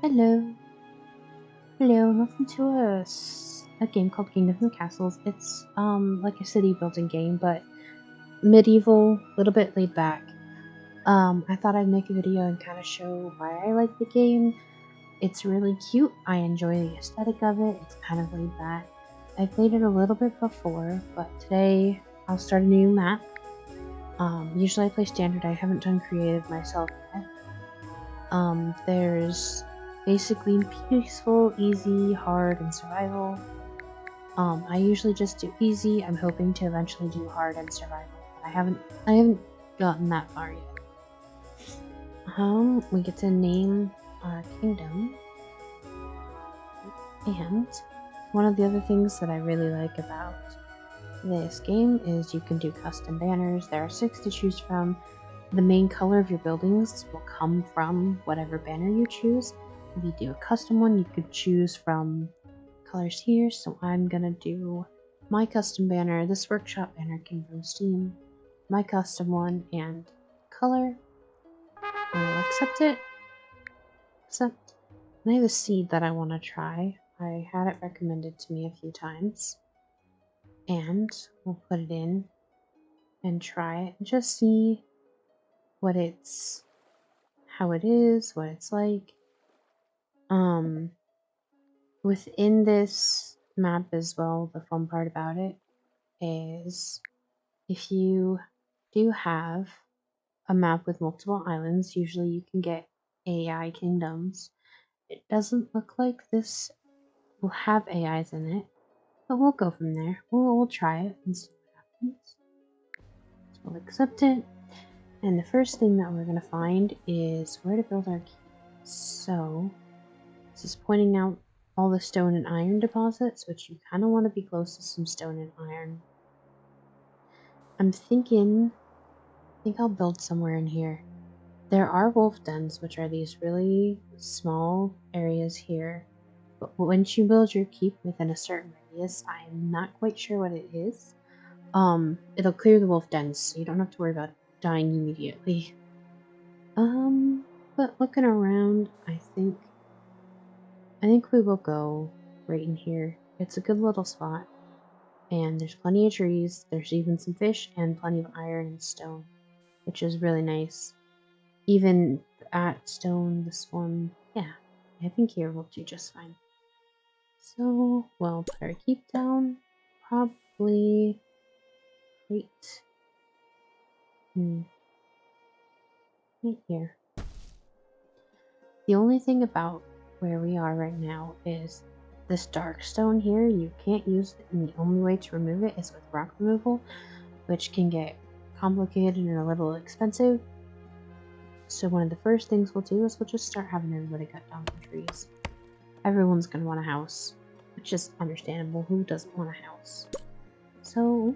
Hello. Hello, welcome to a game called Kingdoms and Castles. It's like a city building game, but medieval, a little bit laid back. I thought I'd make a video and kind of show why I like the game. It's really cute. I enjoy the aesthetic of it. It's kind of laid back. I played it a little bit before, but today I'll start a new map. Usually I play standard. I haven't done creative myself yet. There's basically peaceful, easy, hard, and survival. I usually just do easy. I'm hoping to eventually do hard and survival, but I haven't gotten that far yet. We get to name our kingdom, and one of the other things that I really like about this game is you can do custom banners. There are 6 to choose from. The main color of your buildings will come from whatever banner you choose. If you do a custom one, you could choose from colors here. So I'm gonna do my custom banner. This workshop banner came from Steam. My custom one and color. I'll accept it. Accept. And I have a seed that I want to try. I had it recommended to me a few times. And we'll put it in and try it and just see how it is, what it's like. Within this map as well, the fun part about it is if you do have a map with multiple islands, usually you can get AI kingdoms. It doesn't look like this will have AIs in it, but we'll go from there. We'll try it and see what happens. So we'll accept it. And the first thing that we're going to find is where to build our keep. So this is pointing out all the stone and iron deposits, which you kind of want to be close to some stone and iron. I think I'll build somewhere in here. There are wolf dens, which are these really small areas here. But once you build your keep within a certain radius, I'm not quite sure what it is. It'll clear the wolf dens, so you don't have to worry about dying immediately. But looking around, I think we will go right in here. It's a good little spot. And there's plenty of trees. There's even some fish and plenty of iron and stone, which is really nice. Even at stone, this one, yeah, I think here will do just fine. So, we'll put our keep down. Probably right here. The only thing about where we are right now is this dark stone here. You can't use it, and the only way to remove it is with rock removal, which can get complicated and a little expensive. So one of the first things we'll do is we'll just start having everybody cut down some trees. Everyone's going to want a house, which is understandable. Who doesn't want a house? So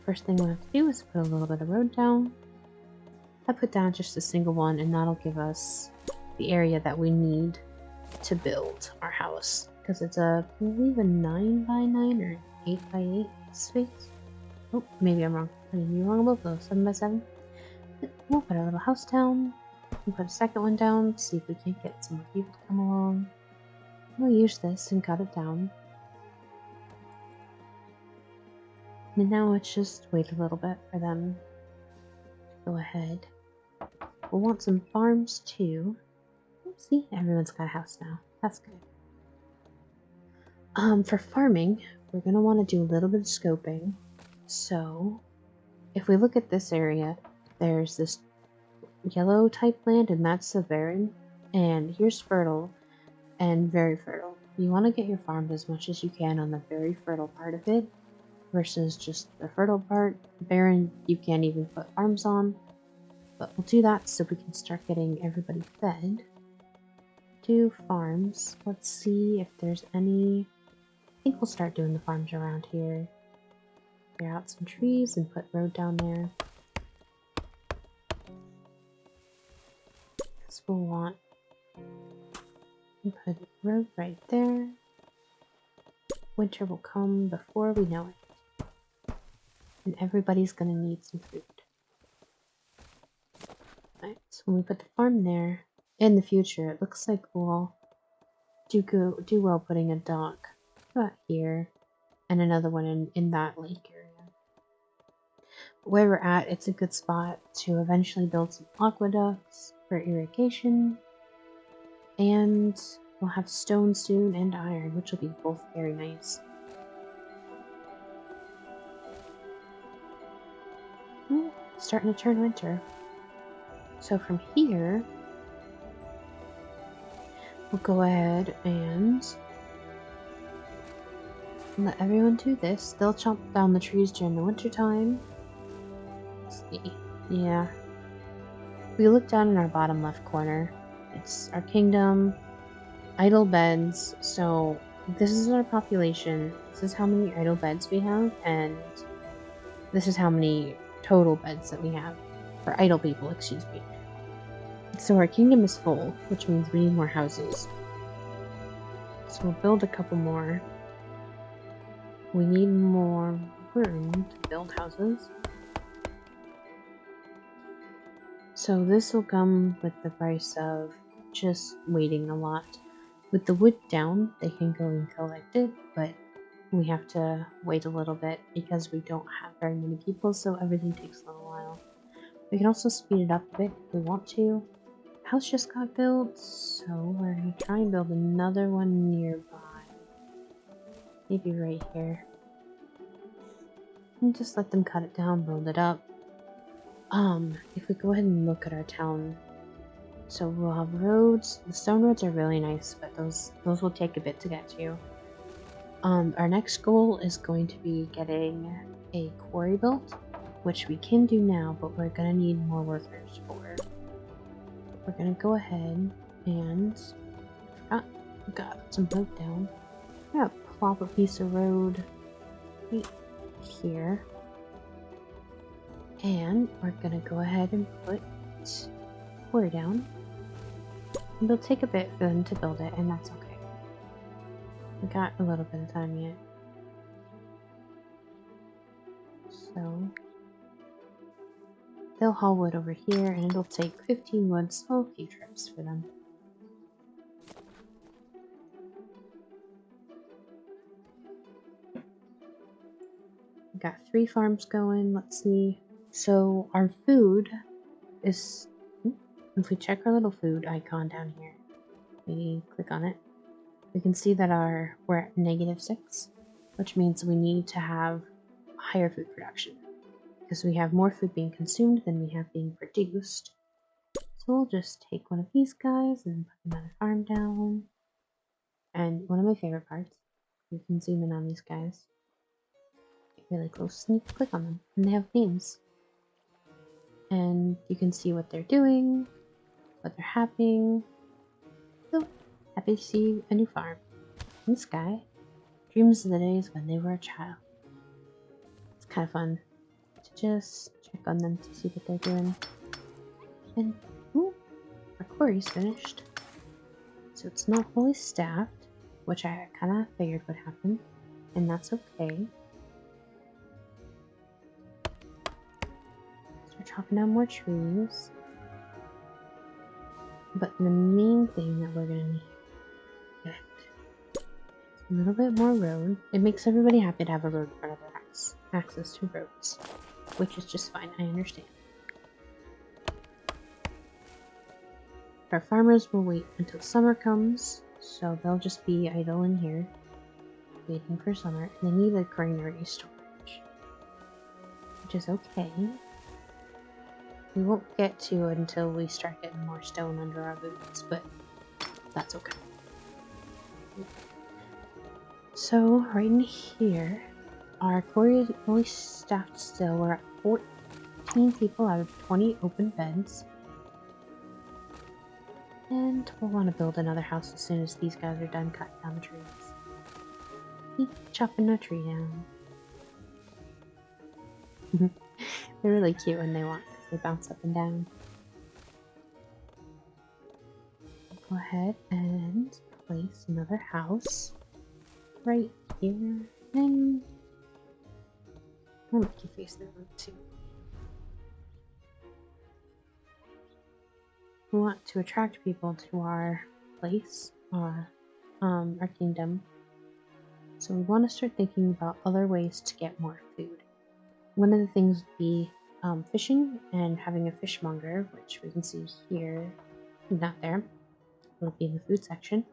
first thing we'll have to do is put a little bit of road down. I put down just a single one, and that'll give us the area that we need to build our house, because it's I believe a 9x9 or 8x8 space. Oh, maybe I'm wrong. I mean, you're wrong about those. 7x7. We'll put a little house down. We'll put a second one down. See if we can't get some more people to come along. We'll use this and cut it down. And now let's just wait a little bit for them to go ahead. We'll want some farms too. See, everyone's got a house now. That's good. For farming, we're gonna want to do a little bit of scoping. So, if we look at this area, there's this yellow type land, and that's the barren. And here's fertile and very fertile. You want to get your farms as much as you can on the very fertile part of it, versus just the fertile part. Barren, you can't even put farms on. But we'll do that so we can start getting everybody fed. Do farms. Let's see if there's any. I think we'll start doing the farms around here. Clear out some trees and put road down there. This we'll want. And put road right there. Winter will come before we know it. And everybody's gonna need some food. Alright, so when we put the farm there, in the future, it looks like we'll do well putting a dock about here and another one in that lake area. Where we're at, it's a good spot to eventually build some aqueducts for irrigation, and we'll have stone soon and iron, which will be both very nice. Starting to turn winter. So from here, we'll go ahead and let everyone do this. They'll chop down the trees during the wintertime. Let's see. Yeah. We look down in our bottom left corner. It's our kingdom, idle beds. So this is our population. This is how many idle beds we have, and this is how many total beds that we have. For idle people, excuse me. So our kingdom is full, which means we need more houses. So we'll build a couple more. We need more room to build houses. So this will come with the price of just waiting a lot. With the wood down, they can go and collect it, but we have to wait a little bit because we don't have very many people, so everything takes a little while. We can also speed it up a bit if we want to. House just got built, so we're gonna try and build another one nearby. Maybe right here. And just let them cut it down, build it up. If we go ahead and look at our town, so we'll have roads. The stone roads are really nice, but those will take a bit to get to. Our next goal is going to be getting a quarry built, which we can do now, but we're gonna need more workers for. We're gonna go ahead and got some road down. I'm gonna plop a piece of road right here, and we're gonna go ahead and put quarry down. It'll take a bit for them to build it, and that's okay. We got a little bit of time yet. So they'll haul wood over here, and it'll take 15 wood, so a few trips for them. We got 3 farms going. Let's see. So our food is, if we check our little food icon down here, we click on it, we can see that we're at -6, which means we need to have higher food production because we have more food being consumed than we have being produced. So we'll just take one of these guys and put another farm down. And one of my favorite parts, you can zoom in on these guys, get really close, and you can click on them, and they have names. And you can see what they're doing, what they're having. So, happy to see a new farm. And this guy dreams of the days when they were a child. It's kind of fun to just check on them to see what they're doing. And, our quarry's finished. So it's not fully staffed, which I kind of figured would happen, and that's okay. So we're chopping down more trees. But the main thing that we're gonna need is a little bit more road. It makes everybody happy to have a road in front of their house. Access to roads, which is just fine, I understand. Our farmers will wait until summer comes, so they'll just be idle in here, waiting for summer, and they need a granary storage, which is okay. We won't get to it until we start getting more stone under our boots, but that's okay. So, right in here, our quarry is fully staffed still. We're at 14 people out of 20 open beds. And we'll want to build another house as soon as these guys are done cutting down the trees. Keep chopping a tree down. They're really cute when they walk because they bounce up and down. Go ahead and place another house right here. And I'll make you face the road too. we want to attract people to our place, our kingdom. So we want to start thinking about other ways to get more food. One of the things would be fishing and having a fishmonger, which we can see here, not there. It'll be in the food section.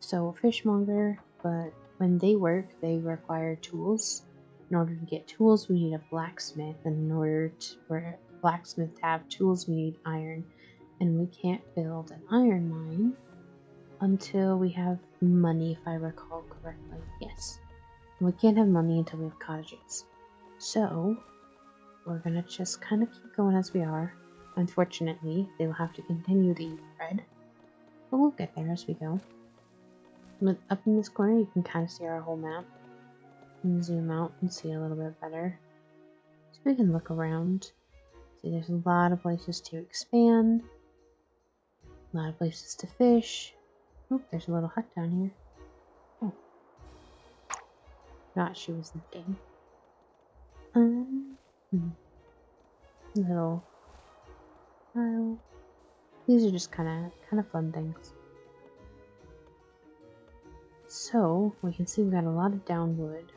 So fishmonger, but when they work, they require tools. In order to get tools, we need a blacksmith, and in order for a blacksmith to have tools, we need iron. And we can't build an iron mine until we have money, if I recall correctly. Yes. We can't have money until we have cottages. So, we're gonna just kind of keep going as we are. Unfortunately, they will have to continue to eat bread. But we'll get there as we go. But up in this corner, you can kind of see our whole map. You can zoom out and see a little bit better. So we can look around. See, there's a lot of places to expand. A lot of places to fish. Oh, there's a little hut down here. Oh. Forgot she was looking. Little tile. These are just kind of fun things. So we can see we got a lot of down wood.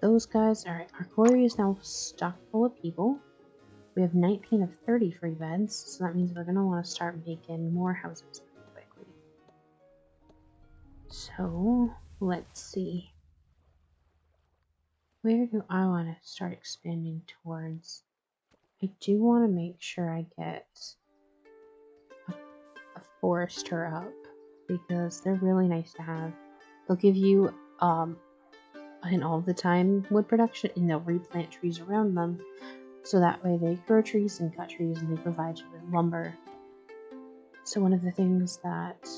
Those guys, alright, our quarry is now stocked full of people. We have 19 of 30 free beds, so that means we're going to want to start making more houses pretty quickly. So, let's see. Where do I want to start expanding towards? I do want to make sure I get a forester up, because they're really nice to have. They'll give you an all the time wood production, and they'll replant trees around them, so that way they grow trees and cut trees and they provide you with lumber. So one of the things that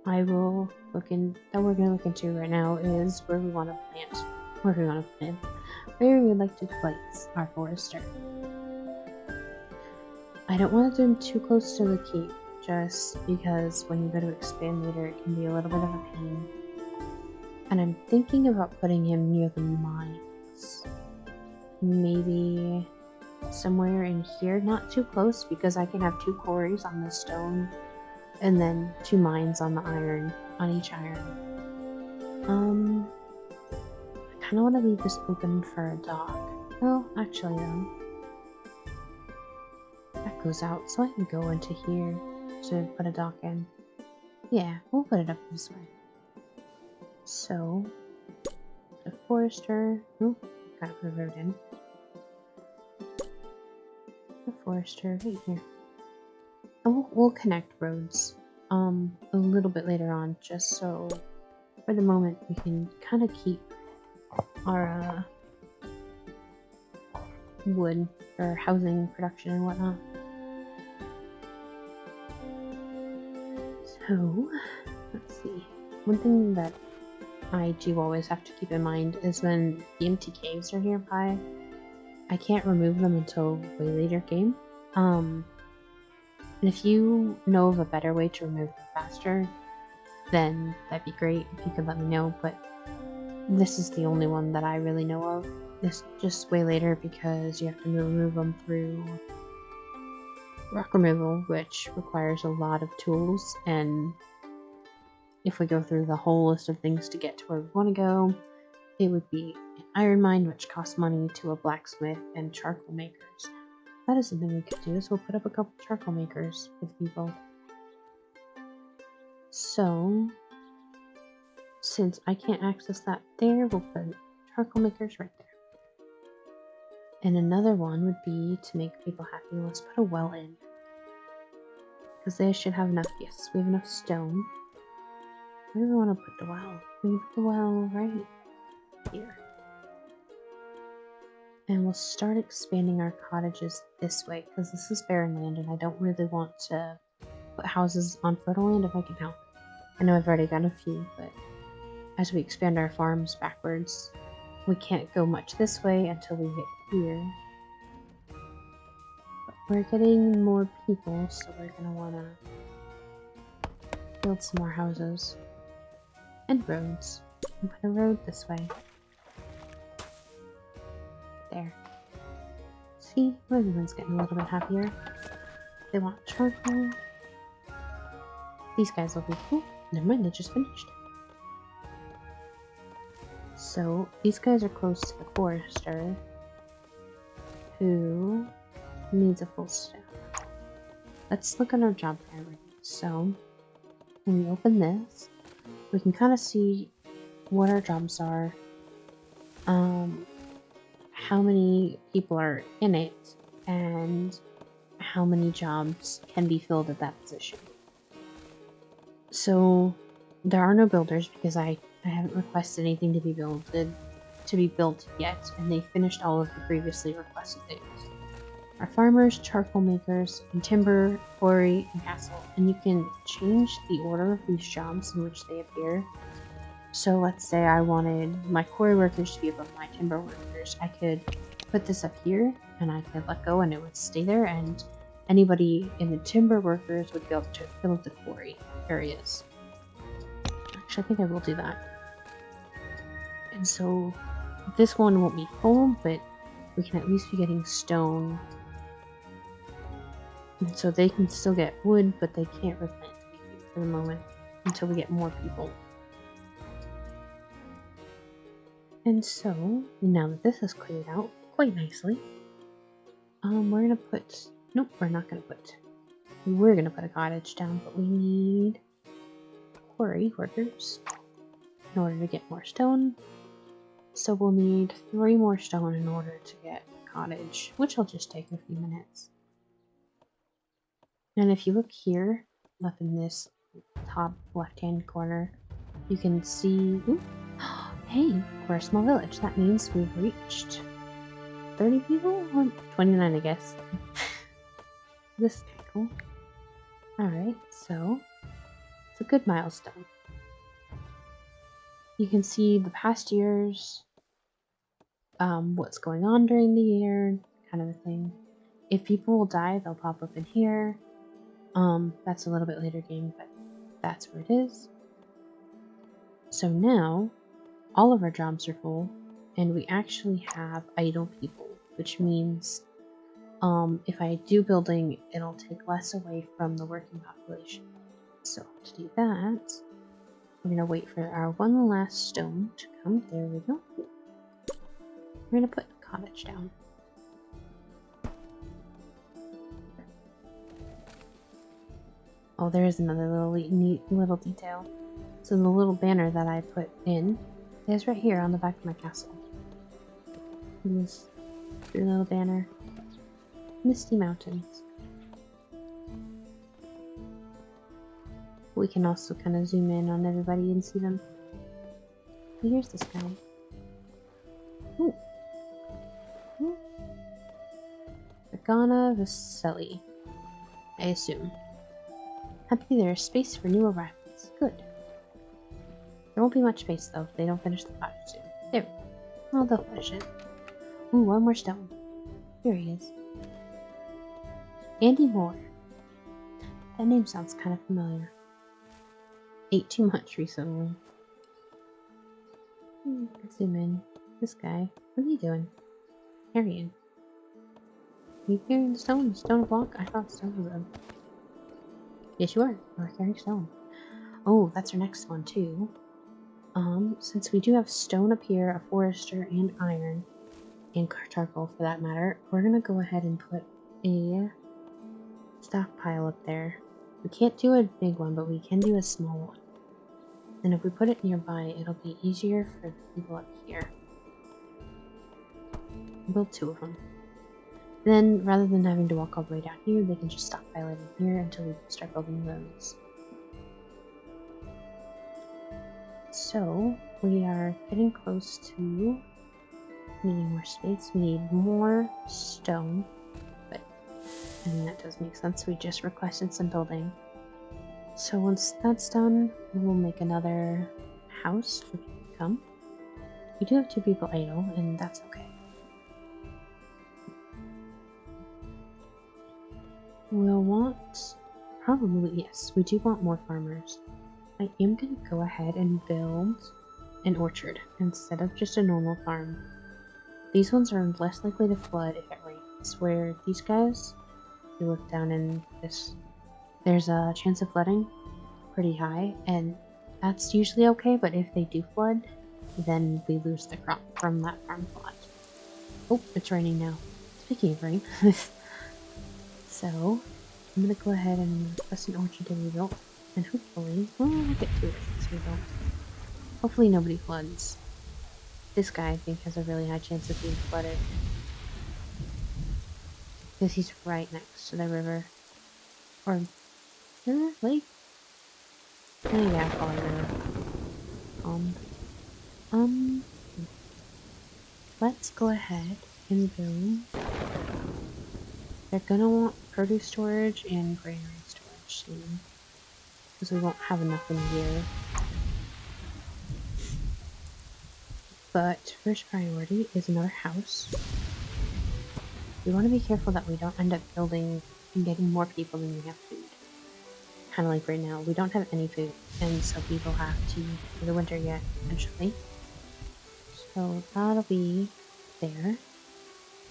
we're going to look into right now is where we want to like to place our forester. I don't want them too close to the keep, just because when you go to expand later, it can be a little bit of a pain. And I'm thinking about putting him near the mines. Maybe somewhere in here, not too close, because I can have 2 quarries on the stone, and then 2 mines on the iron, on each iron. I kind of want to leave this open for a dock. Well, actually, that goes out, so I can go into here to put a dock in. Yeah, we'll put it up this way. So, the forester. Oh, gotta put a road in. The forester right here. And we'll connect roads a little bit later on, just so for the moment we can kind of keep our wood for housing production and whatnot. So, let's see. One thing that I do always have to keep in mind is when the empty caves are nearby, I can't remove them until way later game. And if you know of a better way to remove them faster, then that'd be great if you could let me know, but this is the only one that I really know of. This just way later because you have to remove them through rock removal, which requires a lot of tools, and if we go through the whole list of things to get to where we want to go, it would be an iron mine, which costs money, to a blacksmith, and charcoal makers. That is something we could do, so we'll put up a couple charcoal makers with people. So, since I can't access that there, we'll put charcoal makers right there. And another one would be to make people happy. Let's put a well in. Because they should have enough. Yes, we have enough stone. Where do we want to put the well? We can put the well right here. And we'll start expanding our cottages this way, because this is barren land and I don't really want to put houses on fertile land if I can help. I know I've already got a few, but as we expand our farms backwards, we can't go much this way until we get here. But we're getting more people, so we're going to want to build some more houses. And roads. And put a road this way. There. See? Everyone's getting a little bit happier. They want charcoal. These guys will be cool. Never mind, they just finished. So these guys are close to the forester, who needs a full staff. Let's look at our job priorities. So when we open this, we can kind of see what our jobs are, how many people are in it, and how many jobs can be filled at that position. So there are no builders because I haven't requested anything to be built yet, and they finished all of the previously requested things. Our farmers, charcoal makers, and timber, quarry, and castle. And you can change the order of these jobs in which they appear. So let's say I wanted my quarry workers to be above my timber workers. I could put this up here, and I could let go, and it would stay there, and anybody in the timber workers would be able to fill the quarry areas. Actually, I think I will do that. And so this one won't be full, but we can at least be getting stone. And so they can still get wood, but they can't replant for the moment until we get more people. And so, now that this is cleared out quite nicely, we're gonna put, nope, we're not gonna put, we're gonna put a cottage down, but we need quarry workers in order to get more stone. So we'll need 3 more stone in order to get a cottage, which will just take a few minutes. And if you look here, up in this top left-hand corner, you can see, ooh, hey, we're a small village. That means we've reached 30 people? Or 29, I guess. This is cool. Alright, so it's a good milestone. You can see the past years, what's going on during the year, kind of a thing. If people will die, they'll pop up in here. That's a little bit later game, but that's where it is. So now, all of our jobs are full, and we actually have idle people, which means if I do building, it'll take less away from the working population. So to do that, we're going to wait for our one last stone to come. There we go. We're going to put a cottage down. Oh, there is another little neat little detail. So the little banner that I put in is right here on the back of my castle. This little banner. Misty Mountains. We can also kind of zoom in on everybody and see them. Here's this guy. Ooh. Ooh. Agana Vaseli, I assume. Happy there is space for new arrivals. Good. There won't be much space though if they don't finish the cottage soon. There we go. Oh, they'll finish it. Ooh, one more stone. Here he is. Andy Moore. That name sounds kind of familiar. Ate too much recently. Let's zoom in. This guy. What are you doing? Carrying. Are you carrying stone? Stone block? I thought stone was a... Yes, you are. You're carrying stone. Oh, that's our next one, too. Since we do have stone up here, a forester, and iron, and charcoal for that matter, we're gonna go ahead and put a stockpile up there. We can't do a big one, but we can do a small one. And if we put it nearby, it'll be easier for the people up here. Build 2 of them. Then, rather than having to walk all the way down here, they can just stockpile it in here until we start building roads. So, we are getting close to needing more space. We need more stone, but I mean that does make sense. We just requested some building. So once that's done, we'll make another house for people to come. We do have 2 people idle, and that's okay. We'll want, probably, yes, we do want more farmers. I am going to go ahead and build an orchard instead of just a normal farm. These ones are less likely to flood if it rains, where these guys, you look down in this, there's a chance of flooding pretty high, and that's usually okay, but if they do flood, then we lose the crop from that farm plot. Oh, it's raining now. Speaking of rain, so I'm gonna go ahead and request an orchard to be built, and hopefully, well, we'll get 2 orchards rebuilt. Hopefully nobody floods. This guy, I think, has a really high chance of being flooded. Because he's right next to the river. Or, river? Lake? Yeah, I'll call it river. Um, let's go ahead and build. They're gonna want produce storage and granary storage soon. Because we won't have enough in here. But first priority is another house. We want to be careful that we don't end up building and getting more people than we have food. Kind of like right now, we don't have any food, and so people have to for the winter yet, eventually. So that'll be there.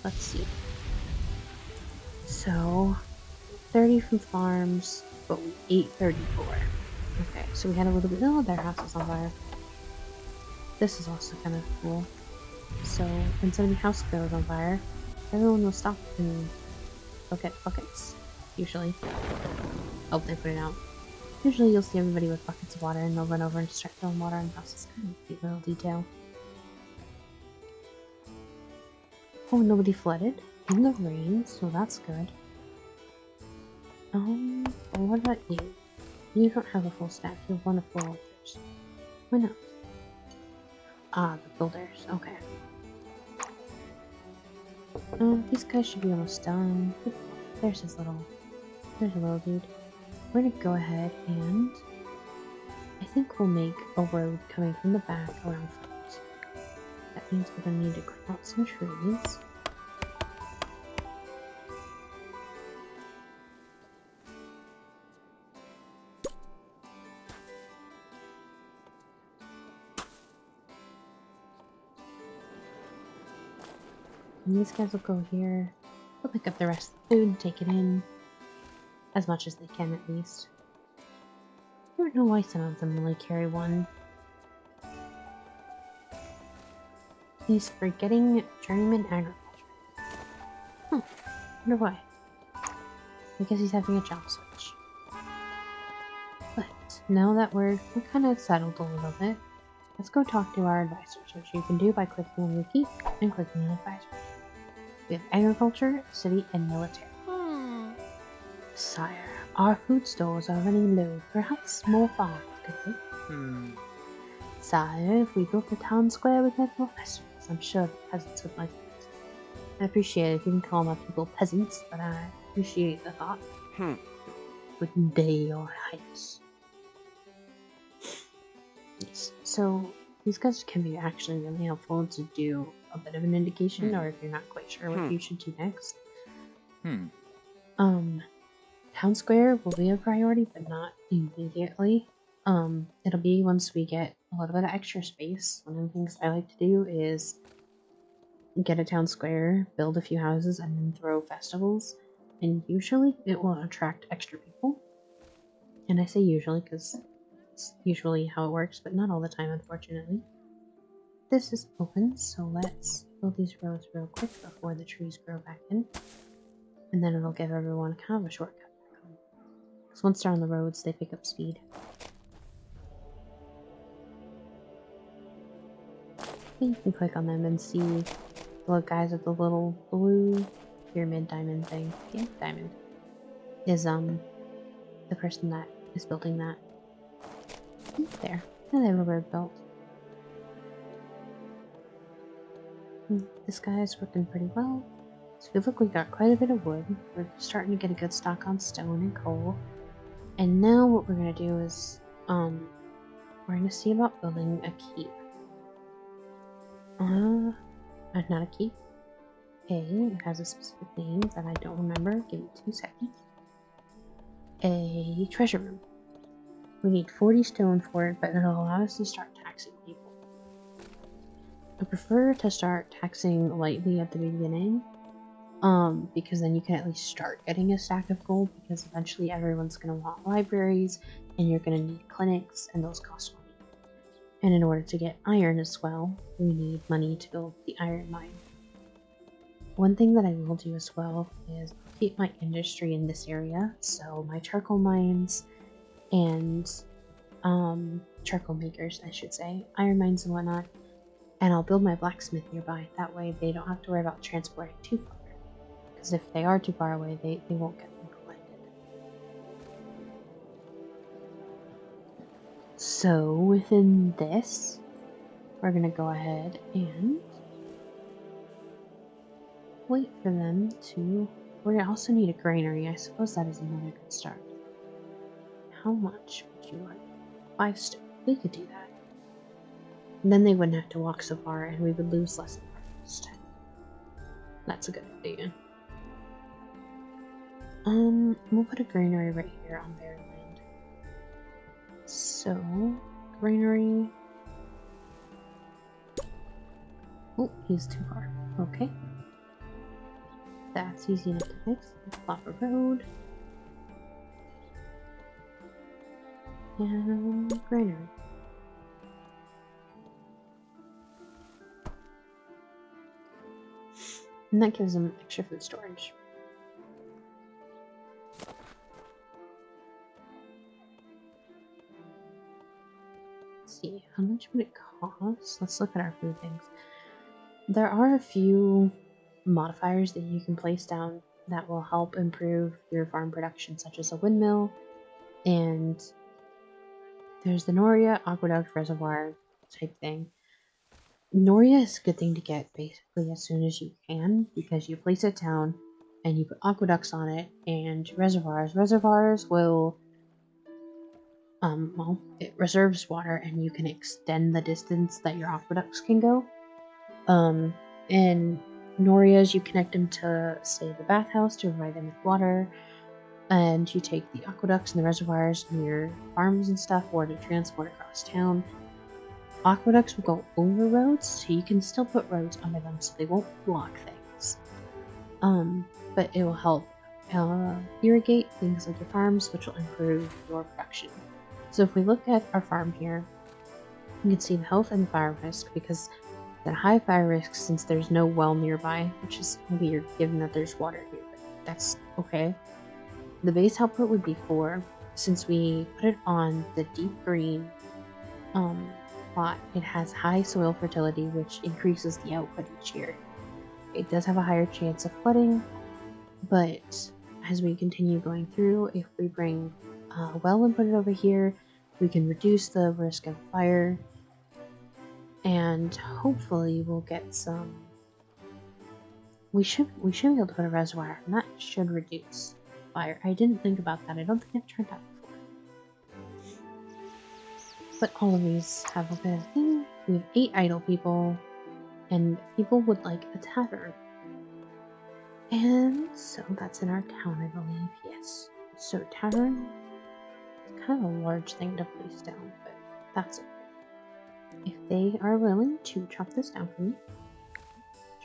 Let's see. So 30 from farms, but we ate 34. Okay, so we had a little bit. Oh, their house is on fire. This is also kind of cool. So when somebody's house goes on fire, everyone will stop and go get buckets. Usually. Oh, they put it out. Usually you'll see everybody with buckets of water and they'll run over and start throwing water in the house. It's kind of a cute little detail. Oh, nobody flooded in the rain, so that's good. What about you? You don't have a full staff, you have one of 4 workers. Why not? Ah, the builders, okay. These guys should be almost done. There's a little dude. We're gonna go ahead and I think we'll make a road coming from the back around front. That means we're gonna need to clear out some trees. And these guys will go here. They'll pick up the rest of the food and take it in. As much as they can, at least. I don't know why some of them only carry one. He's forgetting journeyman agriculture. Wonder why. I guess he's having a job switch. But now that we're kind of settled a little bit, let's go talk to our advisors, which you can do by clicking on Wiki and clicking on advisors. We have agriculture, city, and military. Sire, our food stores are running low. Perhaps more farms could be. Sire, if we built a town square with more festivals, I'm sure the peasants would like it. I appreciate it if you can call my people peasants, but I appreciate the thought. Good day, your highness. Yes, so these guys can be actually really helpful to do a bit of an indication, or if you're not quite sure what you should do next. Town square will be a priority, but not immediately. It'll be once we get a little bit of extra space. One of the things I like to do is get a town square, build a few houses, and then throw festivals. And usually it will attract extra people. And I say usually because it's usually how it works, but not all the time, unfortunately. This is open, so let's build these roads real quick before the trees grow back in. And then it'll give everyone kind of a shortcut back home. Because once they're on the roads, they pick up speed. You can click on them and see the little guys with the little blue pyramid diamond thing. Yeah, diamond. Is, the person that is building that. There. And they have a road built. This guy is working pretty well. So we look, we got quite a bit of wood. We're starting to get a good stock on stone and coal. And now what we're gonna do is, we're gonna see about building a keep. Not a keep. It has a specific name that I don't remember. Give me 2 seconds. A treasure room. We need 40 stone for it, but it'll allow us to start taxing people. I prefer to start taxing lightly at the beginning, because then you can at least start getting a stack of gold, because eventually everyone's going to want libraries and you're going to need clinics, and those cost money. And in order to get iron as well, we need money to build the iron mine. One thing that I will do as well is keep my industry in this area, so my charcoal mines and charcoal makers, I should say, iron mines and whatnot, and I'll build my blacksmith nearby. That way they don't have to worry about transporting too far, because if they are too far away, they won't get them collected. So within this, we're gonna go ahead and wait for them to... We also need a granary. I suppose that is another good start. How much would you like? 5 stone. We could do that. And then they wouldn't have to walk so far, and we would lose less in harvest. That's a good idea. We'll put a granary right here on their land. So, granary. Oh, he's too far. Okay. That's easy enough to fix. Plot a road. And granary. And that gives them extra food storage. Let's see, how much would it cost? Let's look at our food things. There are a few modifiers that you can place down that will help improve your farm production, such as a windmill, and there's the Noria Aqueduct Reservoir type thing. Noria is a good thing to get basically as soon as you can, because you place it down and you put aqueducts on it, and reservoirs. Reservoirs will, well, it reserves water and you can extend the distance that your aqueducts can go. And Norias, you connect them to, say, the bathhouse to provide them with water, and you take the aqueducts and the reservoirs near farms and stuff, or to transport across town. Aqueducts will go over roads, so you can still put roads under them so they won't block things. But it will help irrigate things like your farms, which will improve your production. So if we look at our farm here, you can see the health and the fire risk, because at high fire risk, since there's no well nearby, which is weird given that there's water here, but that's okay. The base output would be 4. Since we put it on the deep green plot, it has high soil fertility, which increases the output each year. It does have a higher chance of flooding, but as we continue going through, if we bring a well and put it over here, we can reduce the risk of fire, and hopefully we'll get some... We should be able to put a reservoir, and that should reduce fire. I didn't think about that. I don't think I've tried that before. But all of these have a bit of thing. We have 8 idle people, and people would like a tavern. And so that's in our town, I believe. Yes. So tavern is kind of a large thing to place down, but that's okay. If they are willing to chop this down for me,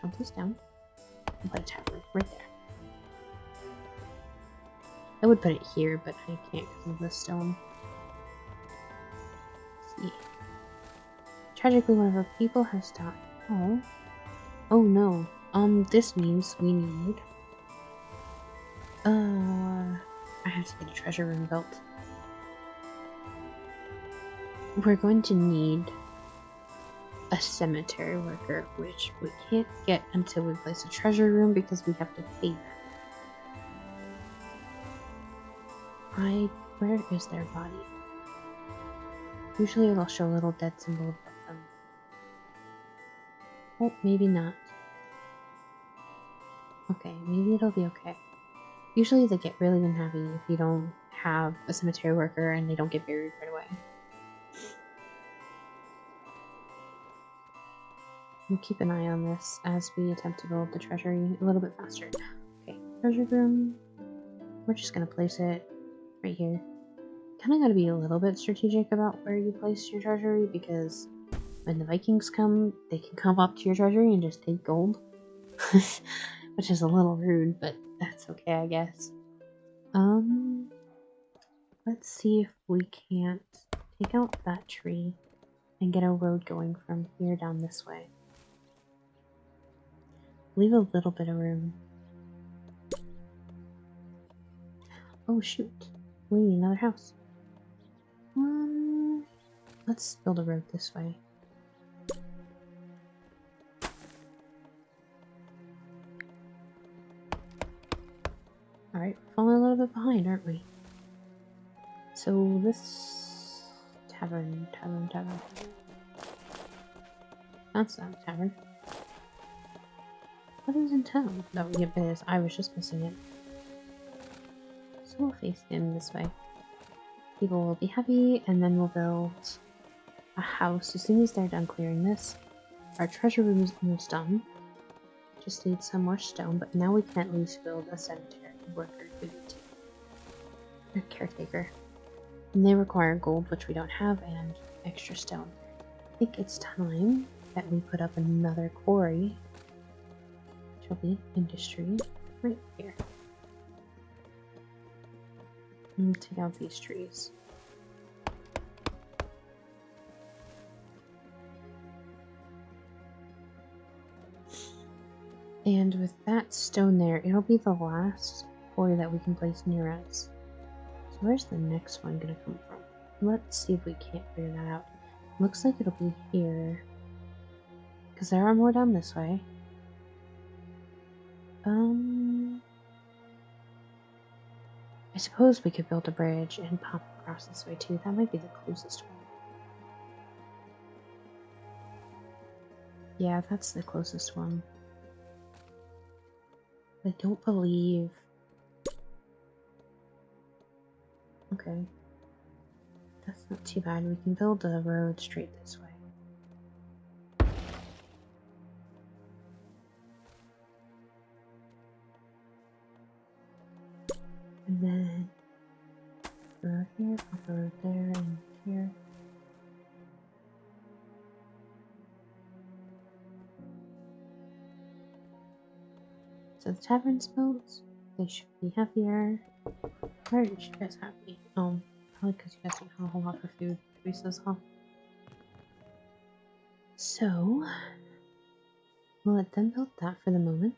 chop this down, and put a tavern right there. I would put it here, but I can't because of the stone. Let's see. Tragically, one of our people has died. Oh. Oh no. This means we need... I have to get a treasure room built. We're going to need a cemetery worker, which we can't get until we place a treasure room because we have to pay them. Where is their body? Usually it'll show a little dead symbol above them. Oh, maybe not. Okay, maybe it'll be okay. Usually they get really unhappy if you don't have a cemetery worker and they don't get buried right away. We'll keep an eye on this as we attempt to build the treasury a little bit faster. Okay, treasure room. We're just gonna place it right here. Kinda gotta be a little bit strategic about where you place your treasury, because when the Vikings come, they can come up to your treasury and just take gold. Which which is a little rude, but that's okay, I guess. Let's see if we can't take out that tree and get a road going from here down this way. Leave a little bit of room. Oh shoot, we need another house. Let's build a road this way. Alright, we're falling a little bit behind, aren't we? So this tavern. That's not a tavern. What is in town? No, yeah, it is. I was just missing it. So we'll face him this way. People will be happy, and then we'll build a house as soon as they're done clearing this. Our treasure room is almost done. Just need some more stone, but now we can at least build a sanitary worker a caretaker. And they require gold, which we don't have, and extra stone. I think it's time that we put up another quarry, which will be industry right here. And take out these trees. And with that stone there, it'll be the last quarry that we can place near us. So where's the next one gonna come from? Let's see if we can't figure that out. Looks like it'll be here. Because there are more down this way. I suppose we could build a bridge and pop across this way too. That might be the closest one. Yeah, that's the closest one. I don't believe... Okay. That's not too bad. We can build a road straight this way. And then road here, pop a road there, and here. So the tavern's built. They should be happier. Why aren't you guys happy? Probably because you guys don't have a whole lot for food. Resources, huh? So we'll let them build that for the moment.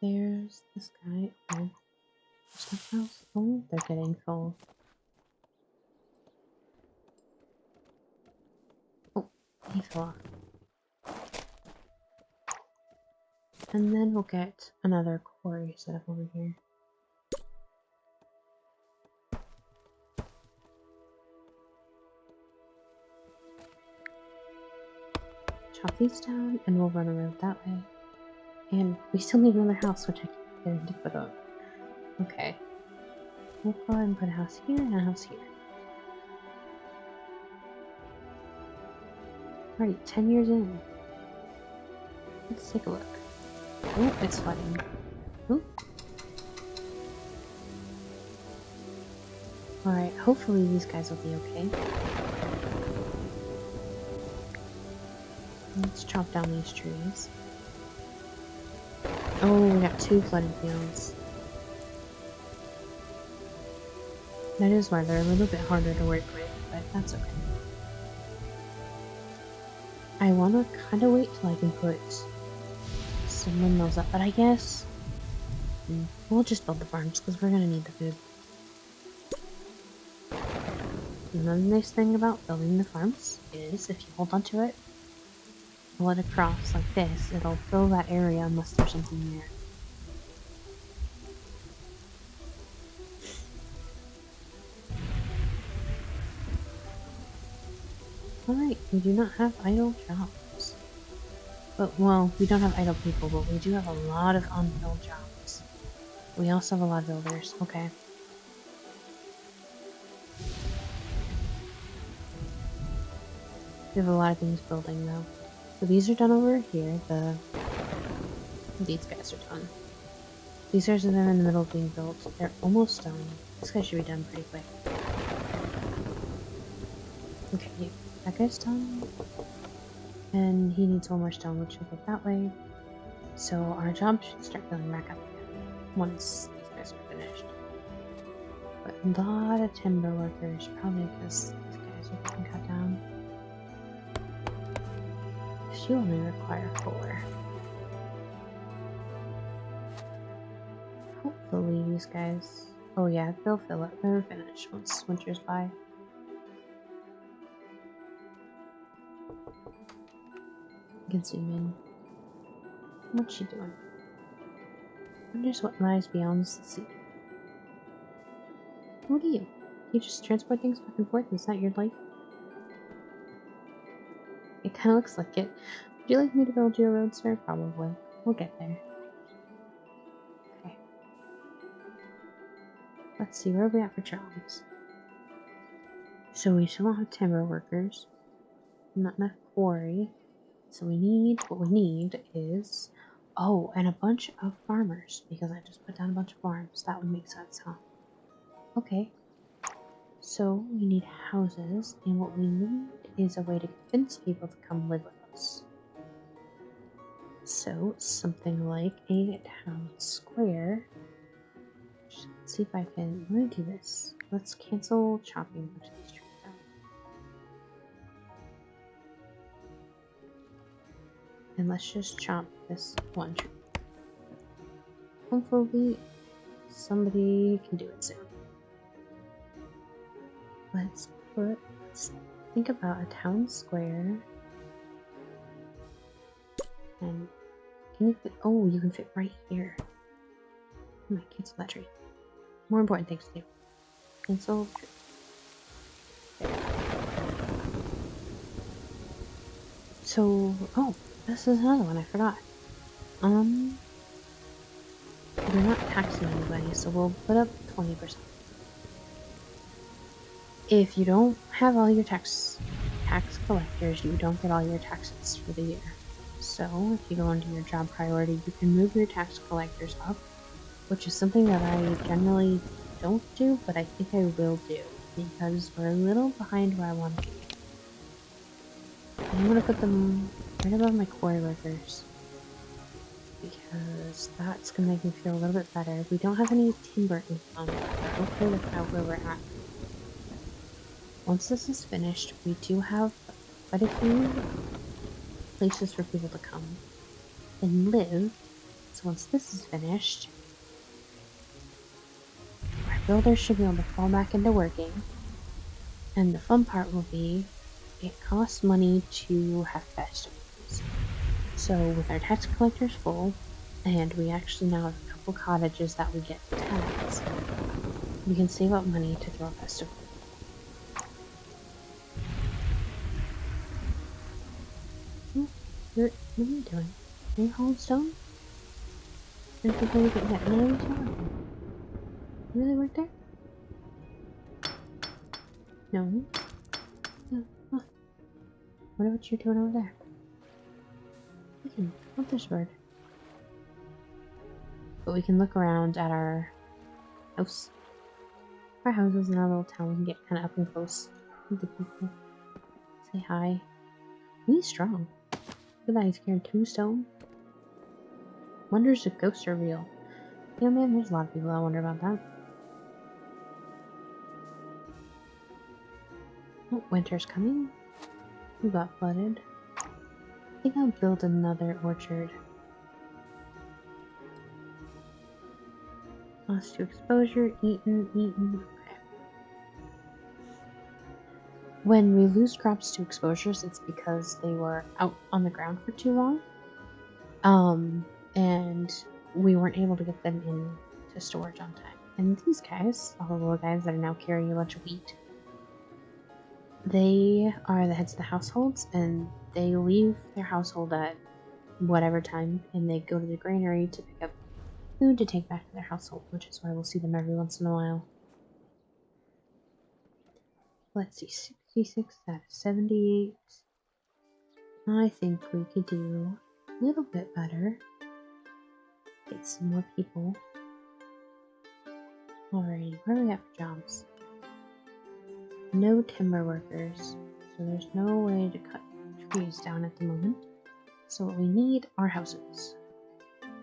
There's this guy. Oh, house. Oh, they're getting full. Oh, he fell off. And then we'll get another quarry set up over here. Chop these down, and we'll run a road that way. And we still need another house, which I keep getting to put up. Okay. We'll go ahead and put a house here and a house here. Alright, 10 years in. Let's take a look. Oh, it's flooding. Oop. Alright, hopefully these guys will be okay. Let's chop down these trees. Oh, we got 2 flooded fields. That is why they're a little bit harder to work with, but that's okay. I want to kind of wait till I can put some windmills up, but I guess we'll just build the farms because we're going to need the food. Another nice thing about building the farms is if you hold onto it, pull it across like this, it'll fill that area unless there's something there. Alright, we do not have idle jobs. But, well, we don't have idle people, but we do have a lot of unfilled jobs. We also have a lot of builders. Okay. We have a lot of things building, though. So these are done over here. These guys are done. These are them in the middle of being built. They're almost done. This guy should be done pretty quick. Okay, you. That guy's done. And he needs one more stone, which will go that way. So our job should start filling back up again once these guys are finished. But a lot of timber workers, probably because these guys are getting cut down. You only require 4. Hopefully these guys... Oh yeah, they'll fill it. They're finished once winter's by. You can zoom in. What's she doing? Wonders what lies beyond the sea. What are you? You just transport things back and forth? Is that your life? It kind of looks like it. Would you like me to build you a road, sir? Probably. We'll get there. Okay. Let's see, where are we at for jobs? So we still don't have timber workers. Not enough quarry. So what we need is... Oh, and a bunch of farmers. Because I just put down a bunch of farms. That would make sense, huh? Okay. So we need houses. And what we need is a way to convince people to come live with us. So something like a town square. Let's see if I can... I'm going to do this. Let's cancel chopping a bunch of these trees down. And let's just chop this one tree. Hopefully somebody can do it soon. Let's think about a town square. And can you fit? Oh, you can fit right here. I might cancel that tree. More important things to do. Cancel tree. There. So, oh, this is another one I forgot. We're not taxing anybody, so we'll put up 20%. If you don't have all your tax collectors, you don't get all your taxes for the year. So, if you go into your job priority, you can move your tax collectors up, which is something that I generally don't do, but I think I will do, because we're a little behind where I want to be. I'm going to put them right above my quarry workers, because that's going to make me feel a little bit better. We don't have any timber income, but we're okay with where we're at. Once this is finished, we do have quite a few places for people to come and live. So once this is finished, our builders should be able to fall back into working. And the fun part will be, it costs money to have festivals. So with our tax collectors full, and we actually now have a couple cottages that we get to tax, we can save up money to throw a festival. What are you doing? Are you hauling stone? You're thinking we can get none of you talking. You really work there? No. No. Huh. What about you doing over there? We can help this bird. But we can look around at our house. Our houses in our little town, we can get kind of up and close with the people. Say hi. He's strong. Look at that, he's carrying 2 stone. Wonders if ghosts are real. Yeah, man, there's a lot of people that wonder about that. Oh, winter's coming. We got flooded. I think I'll build another orchard. Lost to exposure, eaten. Okay. When we lose crops to exposures, it's because they were out on the ground for too long. And we weren't able to get them into storage on time. And these guys, all the little guys that are now carrying a bunch of wheat, they are the heads of the households, and they leave their household at whatever time, and they go to the granary to pick up food to take back to their household, which is why we'll see them every once in a while. Let's see, 66 out of 78. I think we could do a little bit better. Get some more people. Alrighty, where are we at for jobs? No timber workers. So there's no way to cut trees down at the moment. So what we need are houses.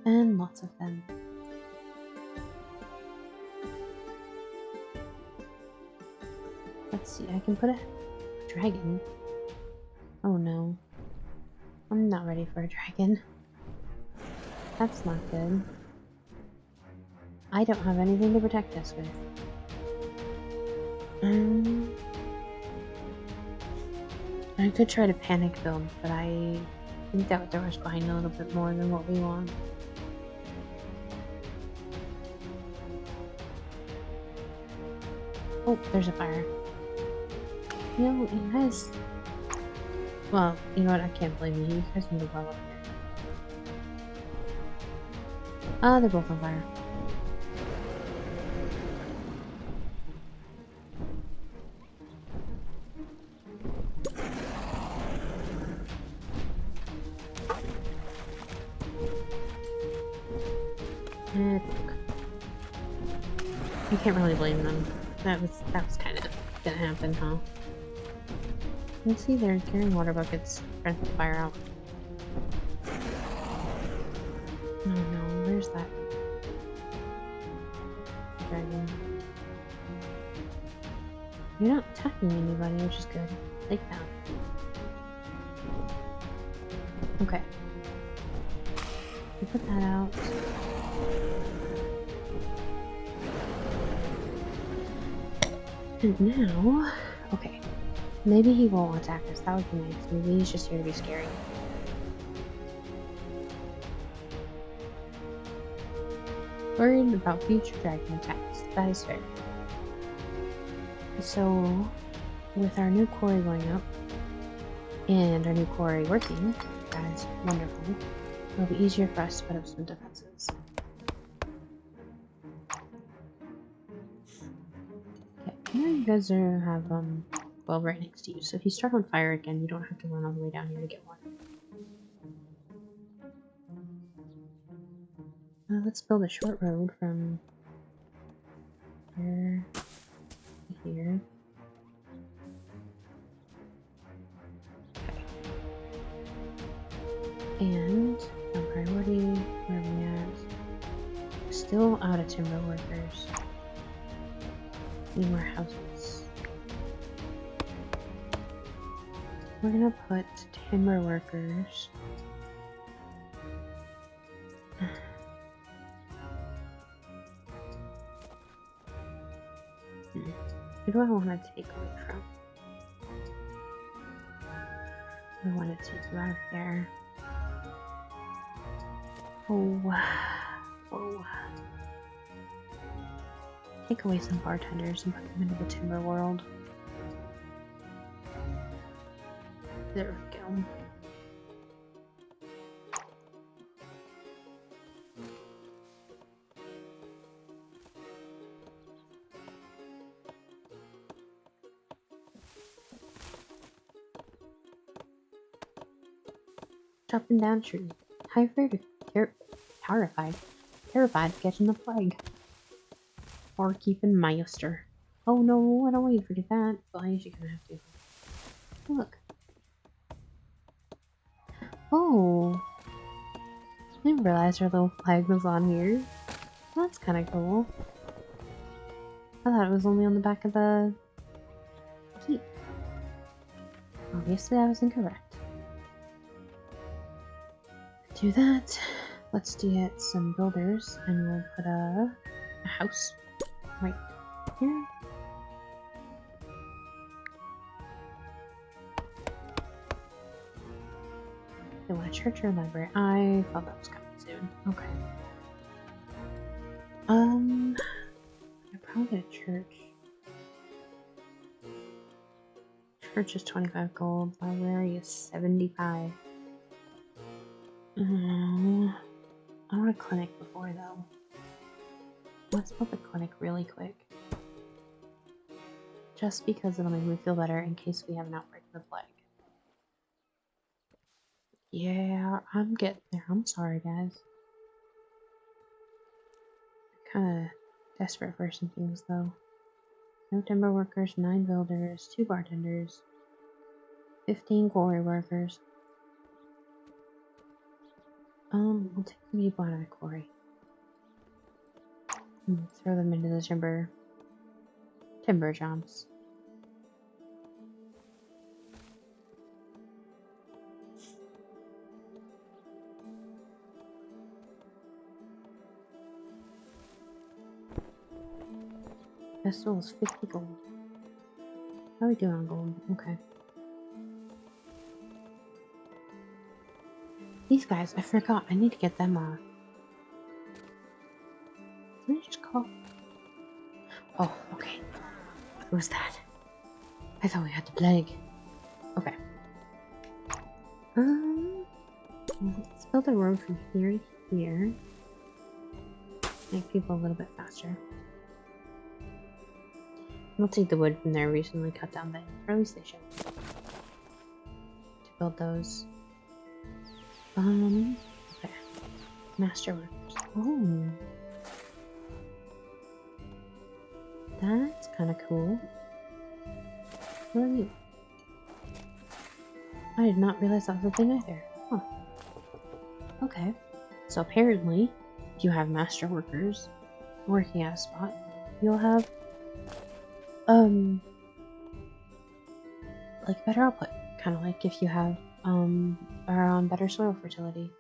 And lots of them. Let's see, I can put a dragon. Oh no. I'm not ready for a dragon. That's not good. I don't have anything to protect us with. I could try to panic build, but I think that would throw us behind a little bit more than what we want. Oh, there's a fire. You know, you guys... Well, you know what? I can't blame you. You guys can do well up here. Ah, they're both on fire. You can't really blame them. That was kind of gonna happen, huh? Let's see, they're carrying water buckets, trying to put the fire out. Oh no, where's that dragon? You're not attacking anybody, which is good. Take that. Okay. You put that out. And now, okay. Maybe he won't attack us. That would be nice. Maybe he's just here to be scary. Worried about future dragon attacks. That is fair. So, with our new quarry going up, and our new quarry working, that is wonderful. It'll be easier for us to put up some defenses. Okay, now you guys have, well, right next to you. So if you start on fire again, you don't have to run all the way down here to get one. Let's build a short road from here to here. And on priority, where are we at? Still out of timber workers. Need more houses. We're gonna put timber workers. Who do I want to take away from? I want to take you out of there. Oh. Oh. Take away some bartenders and put them into the timber world. There we go. Chopping down trees. Terrified of catching the plague. Or keeping Meister. Oh no, I don't want you to forget that. Well, I usually gonna have to. Look. Oh. I didn't realize our little flag was on here. That's kind of cool. I thought it was only on the back of the keep. Obviously, I was incorrect. Do that. Let's get some builders, and we'll put a house right here. They want a church or a library. I thought that was coming soon. Okay. I probably get a church. Church is 25 gold. Library is 75. I want a clinic before though. Let's build a clinic really quick. Just because it'll make me feel better in case we have an outbreak of the plague. Yeah, I'm getting there. I'm sorry, guys. Kind of desperate for some things though. No timber workers, 9 builders, 2 bartenders. 15 quarry workers. We'll take the people out of the quarry. Throw them into the timber jobs. Pistol is 50 gold. How are we doing on gold? Okay. These guys, I forgot. I need to get them off. Did I just call? Oh, okay. What was that? I thought we had the plague. Okay. Let's build a road from here to here. Make people a little bit faster. We'll take the wood from there. Recently cut down the early station to build those. Okay. Master workers. Oh. That's kind of cool. What are you? I did not realize that was a thing either. Huh. Okay. So apparently, if you have master workers working at a spot, you'll have like better output. Kind of like if you have around better soil fertility.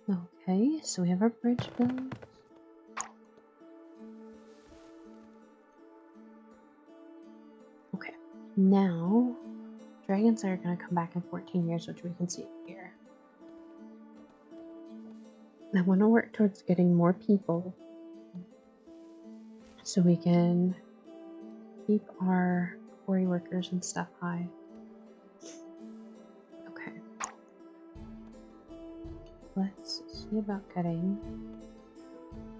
Okay, so we have our bridge built. Okay, now dragons are going to come back in 14 years, which we can see here. I want to work towards getting more people so we can keep our quarry workers and stuff high. Okay. Let's see about getting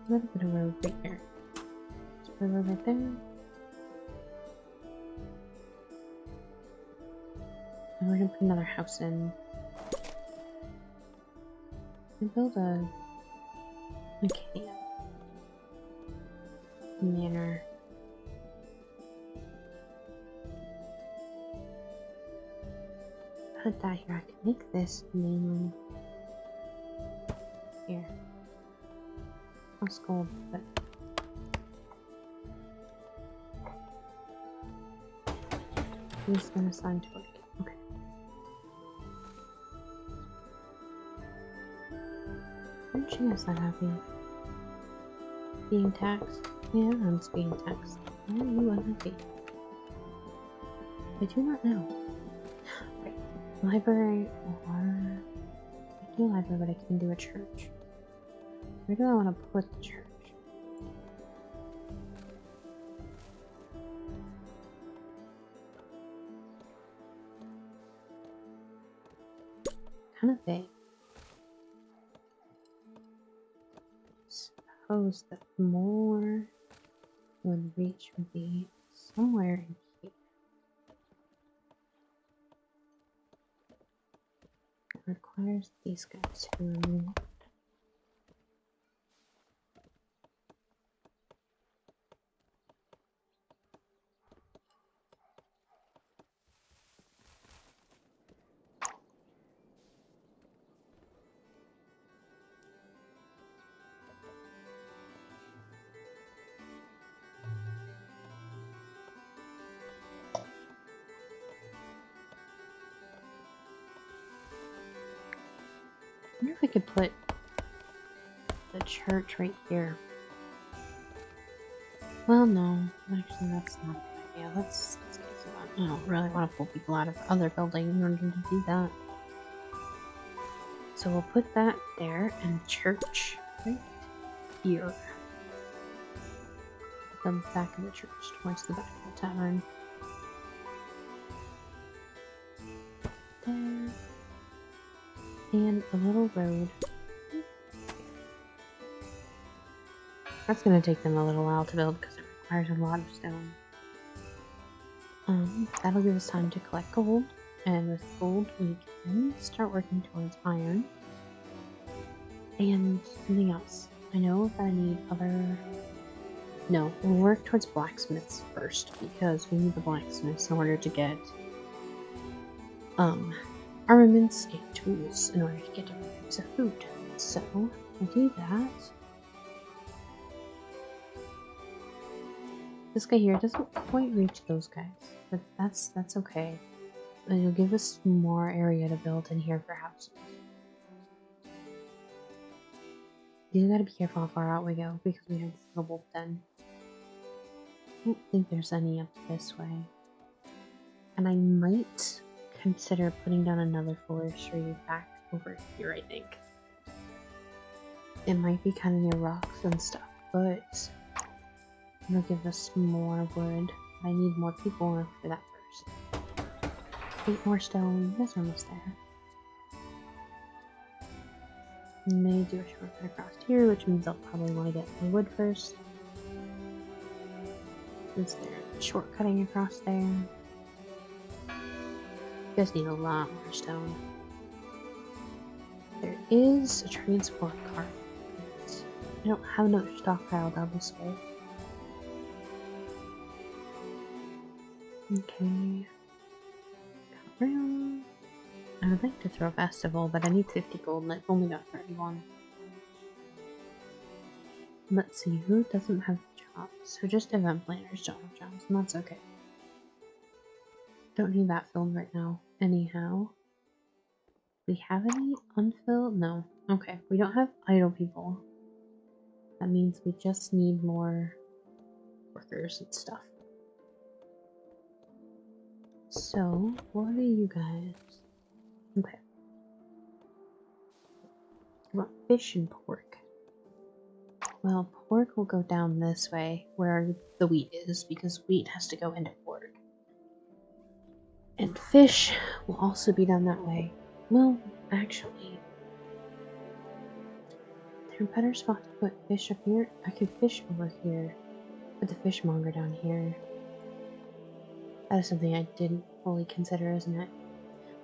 a little bit of road right here. Let's put a road right there. And we're going to put another house in. And build a manor. Put that here. I can make this mainly here. Let's gold, but he's gonna assign to it. Okay. Aren't you guys not happy? Being taxed? Yeah, I'm being taxed. Why are you unhappy? I do not know. Right. Library or I do a library, but I can do a church. Where do I want to put the church? Kind of big. Suppose that more would reach would be somewhere in here. It requires these guys to remove. I wonder if I could put the church right here. Well, no. Actually, that's not a good idea. Let's get to that. I don't really want to pull people out of other buildings in order to do that. So we'll put that there and the church right here. The back of the church, towards the back of the tavern. There. And a little road. That's going to take them a little while to build because it requires a lot of stone. That'll give us time to collect gold, and with gold we can start working towards iron. And something else. I know that I need other No, we'll work towards blacksmiths first because we need the blacksmiths in order to get armaments and tools in order to get different types of food. So we'll do that. This guy here doesn't quite reach those guys, but that's okay. It'll give us more area to build in here for houses. You gotta be careful how far out we go because we have the wolf den. I don't think there's any up this way. And I might consider putting down another forestry back over here, I think. It might be kind of near rocks and stuff, but it'll give us more wood. I need more people for that first. 8 more stone. That's almost there. May do a shortcut across here, which means I'll probably want to get the wood first. Since they're shortcutting across there. You guys need a lot more stone. There is a transport cart. I don't have another stockpile down this way. Okay. Around. I would like to throw a festival, but I need 50 gold and I've only got 31. Let's see, who doesn't have jobs? So just event planners don't have jobs, and that's okay. Don't need that filled right now, anyhow. We have any unfilled? No. Okay, we don't have idle people. That means we just need more workers and stuff. So, what are you guys? Okay. We want fish and pork. Well, pork will go down this way where the wheat is because wheat has to go into pork. And fish will also be down that way. Well, actually, there a better spot to put fish up here? I could fish over here. Put the fishmonger down here. That is something I didn't fully consider, isn't it?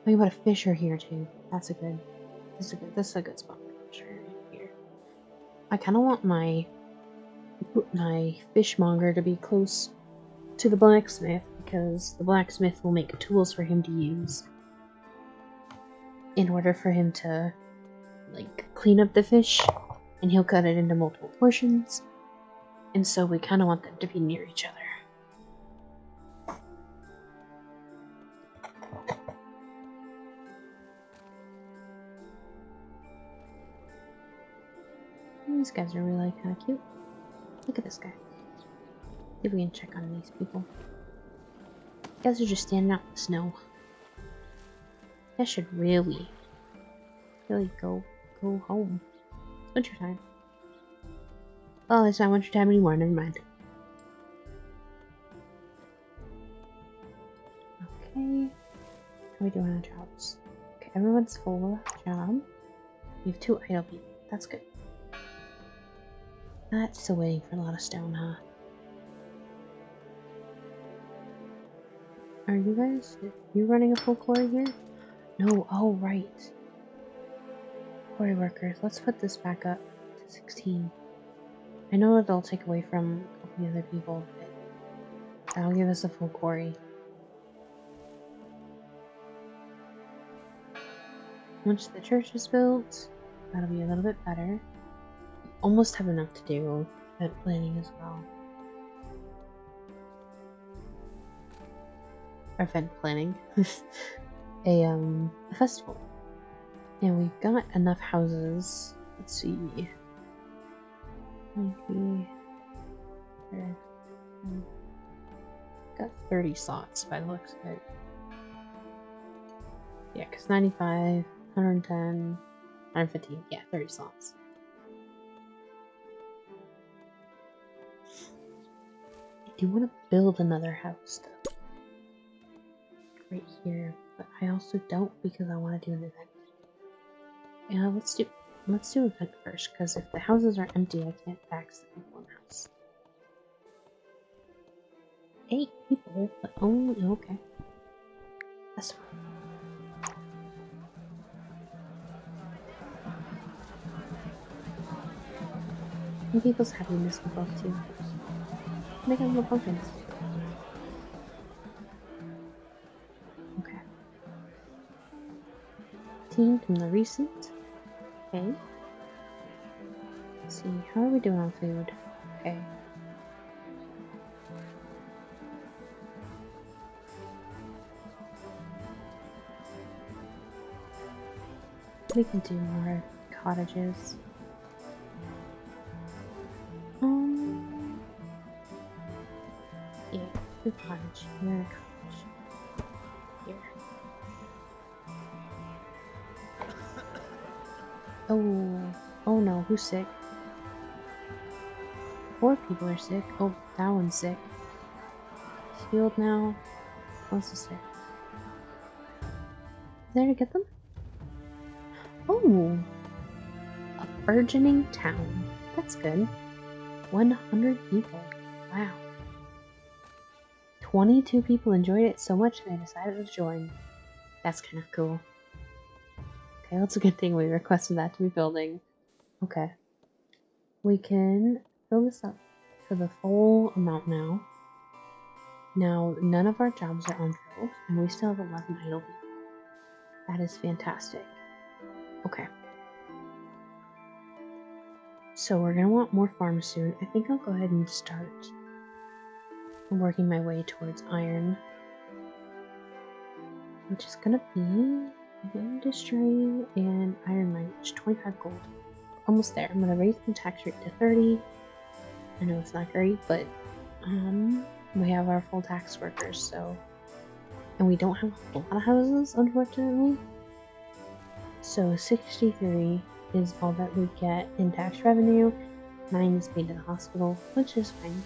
We can put a fisher here too. This is a good spot for a fisher here. I kind of want my fishmonger to be close to the blacksmith because the blacksmith will make tools for him to use in order for him to like clean up the fish, and he'll cut it into multiple portions, and so we kind of want them to be near each other. These guys are really kind of cute. Look at this guy. See if we can check on these people. You guys are just standing out in the snow. That should really go home. It's winter time. Oh, it's not winter time anymore. Never mind. Okay. How are we doing on jobs? Okay, everyone's full job. We have 2 idle people. That's good. That's still waiting for a lot of stone, huh? Are you running a full quarry here? No, oh right. Quarry workers, let's put this back up to 16. I know it'll take away from a couple other people, but that'll give us a full quarry. Once the church is built, that'll be a little bit better. Almost have enough to do event planning as well. Or event planning. a festival. And we've got enough houses. Let's see. Got 30 slots by the looks of it. Yeah, because 95, 110, 115. Yeah, 30 slots. I do want to build another house though. Right here, but I also don't because I want to do an event. Yeah, let's do event first because if the houses are empty, I can't tax the people in the house. 8 people, but only okay. That's fine. And people's happiness will go too. making little pumpkins. Okay. Team from the recent. Okay. Let's see, how are we doing on food? Okay. We can do more cottages. Yeah, good cottage. You're a cottage. Here. Oh no, who's sick? 4 people are sick. Oh, that one's sick. Healed now. Who else is sick? There to get them? Oh! A burgeoning town. That's good. 100 people. Wow. 22 people enjoyed it so much they decided to join. That's kind of cool. Okay, that's a good thing we requested that to be building. Okay. We can fill this up for the full amount now. Now, none of our jobs are unfilled, and we still have 11 idle people. That is fantastic. Okay. So we're going to want more farms soon. I think I'll go ahead and start working my way towards iron. Which is going to be industry and iron mine, which is 25 gold. Almost there. I'm going to raise the tax rate to 30. I know it's not great, but we have our full tax workers, so... And we don't have a lot of houses, unfortunately. So 63 is all that we get in tax revenue. 9 is paid to the hospital, which is fine.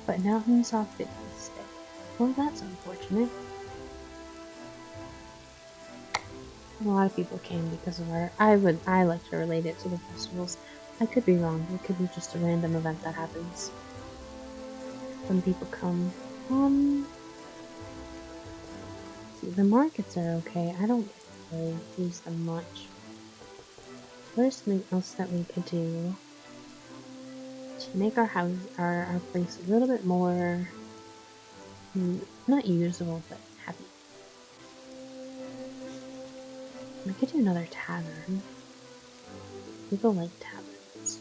But now I'm saw 50 stay. Well, that's unfortunate. A lot of people came because of our... I like to relate it to the festivals. I could be wrong. It could be just a random event that happens. Some people come. See, the markets are okay. I don't really use them much. There's something else that we could do to make our house, our place a little bit more, not usable, but happy. We could do another tavern. People like taverns.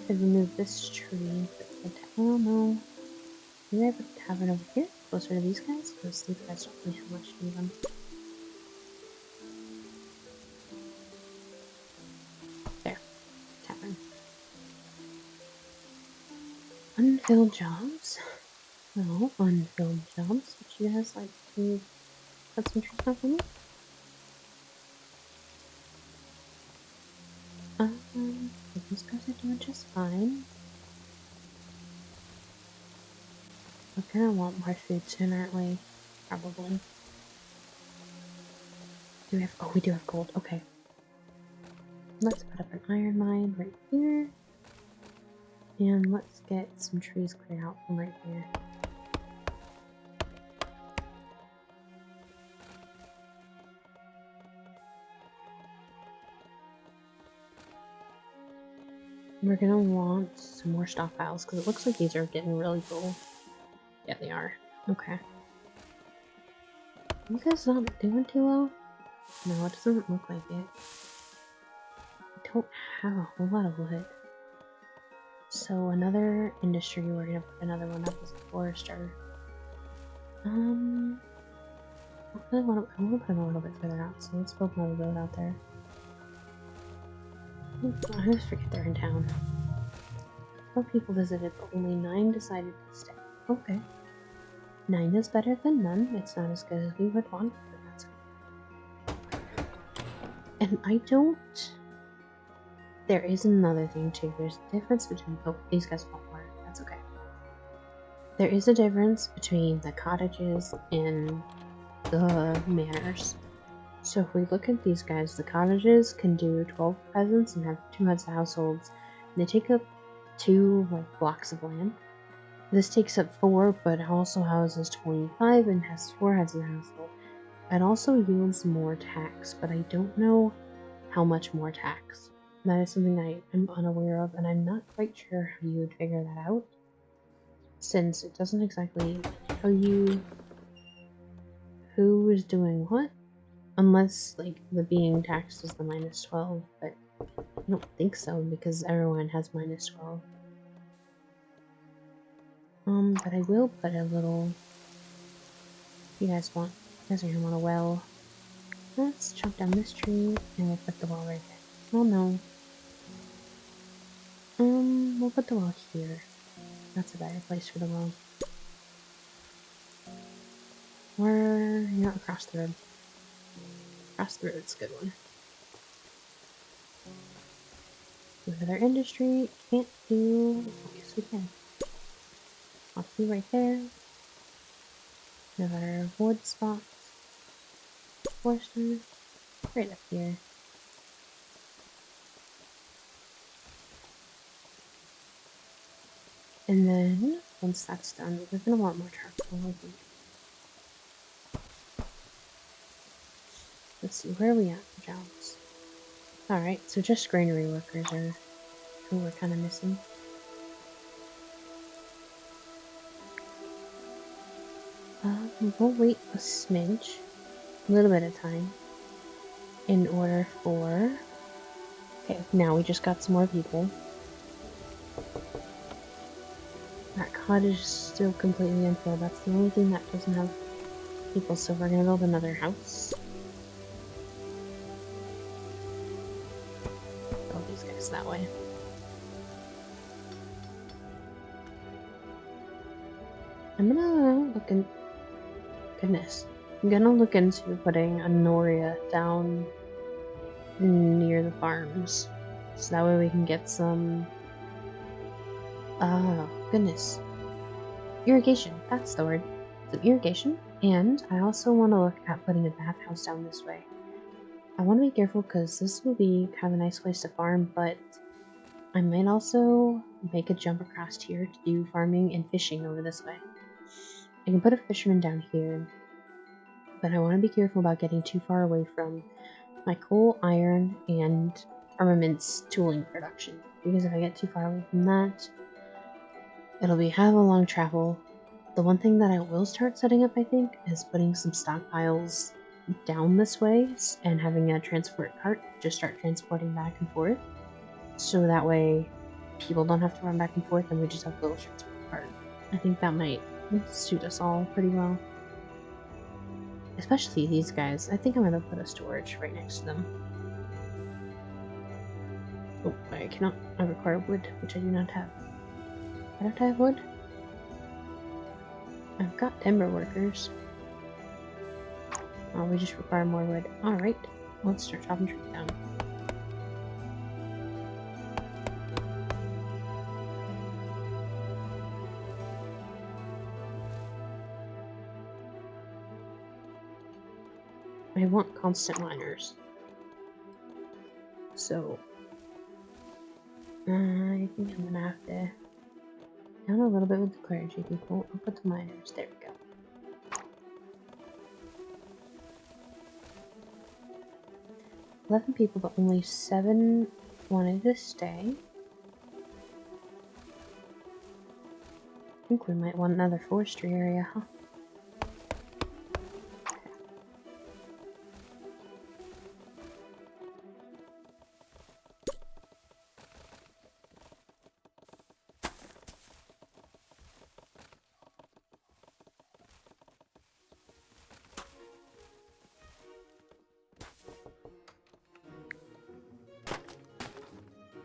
Could remove this tree. Oh no. Maybe I put the tavern over here, closer to these guys, because these guys don't really have much to them. There. Tavern. Unfilled jobs. No, unfilled jobs. Would you guys like to put some trees down for me? These guys are doing just fine. We're gonna want more food soon, aren't we? Probably. Do we have... Oh, we do have gold. Okay. Let's put up an iron mine right here. And let's get some trees cleared out from right here. We're gonna want some more stockpiles because it looks like these are getting really full. Yeah, they are. Okay. You guys not doing too well? No, it doesn't look like it. I don't have a whole lot of wood. So another industry, we're gonna put another one up as a forester. I want to put them a little bit further out, so let's build another road out there. I always forget they're in town. 4 people visited, but only 9 decided to stay. Okay. 9 is better than none. It's not as good as we would want, but that's okay. And I don't... There is another thing too. There's a difference between... Oh, these guys won't work. That's okay. There is a difference between the cottages and the manors. So if we look at these guys, the cottages can do 12 peasants and have 2 heads of households. And they take up 2 blocks of land. This takes up 4, but it also houses 25 and has 4 heads of the household. It also yields more tax, but I don't know how much more tax. That is something I'm unaware of, and I'm not quite sure how you would figure that out, since it doesn't exactly tell you who is doing what, unless, like, the being taxed is the -12, but I don't think so, because everyone has -12. But I will put a little... You guys are gonna want a well. Let's chop down this tree, and we'll put the well right there. Oh no. We'll put the well here. That's a better place for the well. Or, you know, across the road. Across the road's a good one. Another industry, can't do... Yes, we can. I'll be right there. Another wood spot. Forester. Right up here. And then, once that's done, we're gonna want more charcoal, I think. Let's see, where are we at for jobs? Alright, so just granary workers are who we're kind of missing. We'll wait a smidge, a little bit of time, in order for... Okay, now we just got some more people. That cottage is still completely unfilled. That's the only thing that doesn't have people, so we're gonna build another house. Build these guys that way. I'm gonna look in... Goodness. I'm gonna look into putting a Noria down near the farms. So that way we can get some... Oh, goodness. Irrigation, that's the word. Some irrigation. And I also want to look at putting a bathhouse down this way. I want to be careful because this will be kind of a nice place to farm, but I might also make a jump across here to do farming and fishing over this way. I can put a fisherman down here, but I want to be careful about getting too far away from my coal, iron, and armaments tooling production. Because if I get too far away from that, it'll be have a long travel. The one thing that I will start setting up, I think, is putting some stockpiles down this way and having a transport cart just start transporting back and forth. So that way people don't have to run back and forth and we just have a little transport cart. I think that might suit us all pretty well. Especially these guys. I think I'm gonna put a storage right next to them. Oh, I cannot. I require wood, which I do not have. Why don't I have wood? I've got timber workers. Oh, we just require more wood. Alright, let's start chopping trees down. I want constant miners. So, I think I'm gonna have to down a little bit with the clergy people. I'll put the miners. There we go. $11 people, but only 7 wanted to stay. I think we might want another forestry area, huh?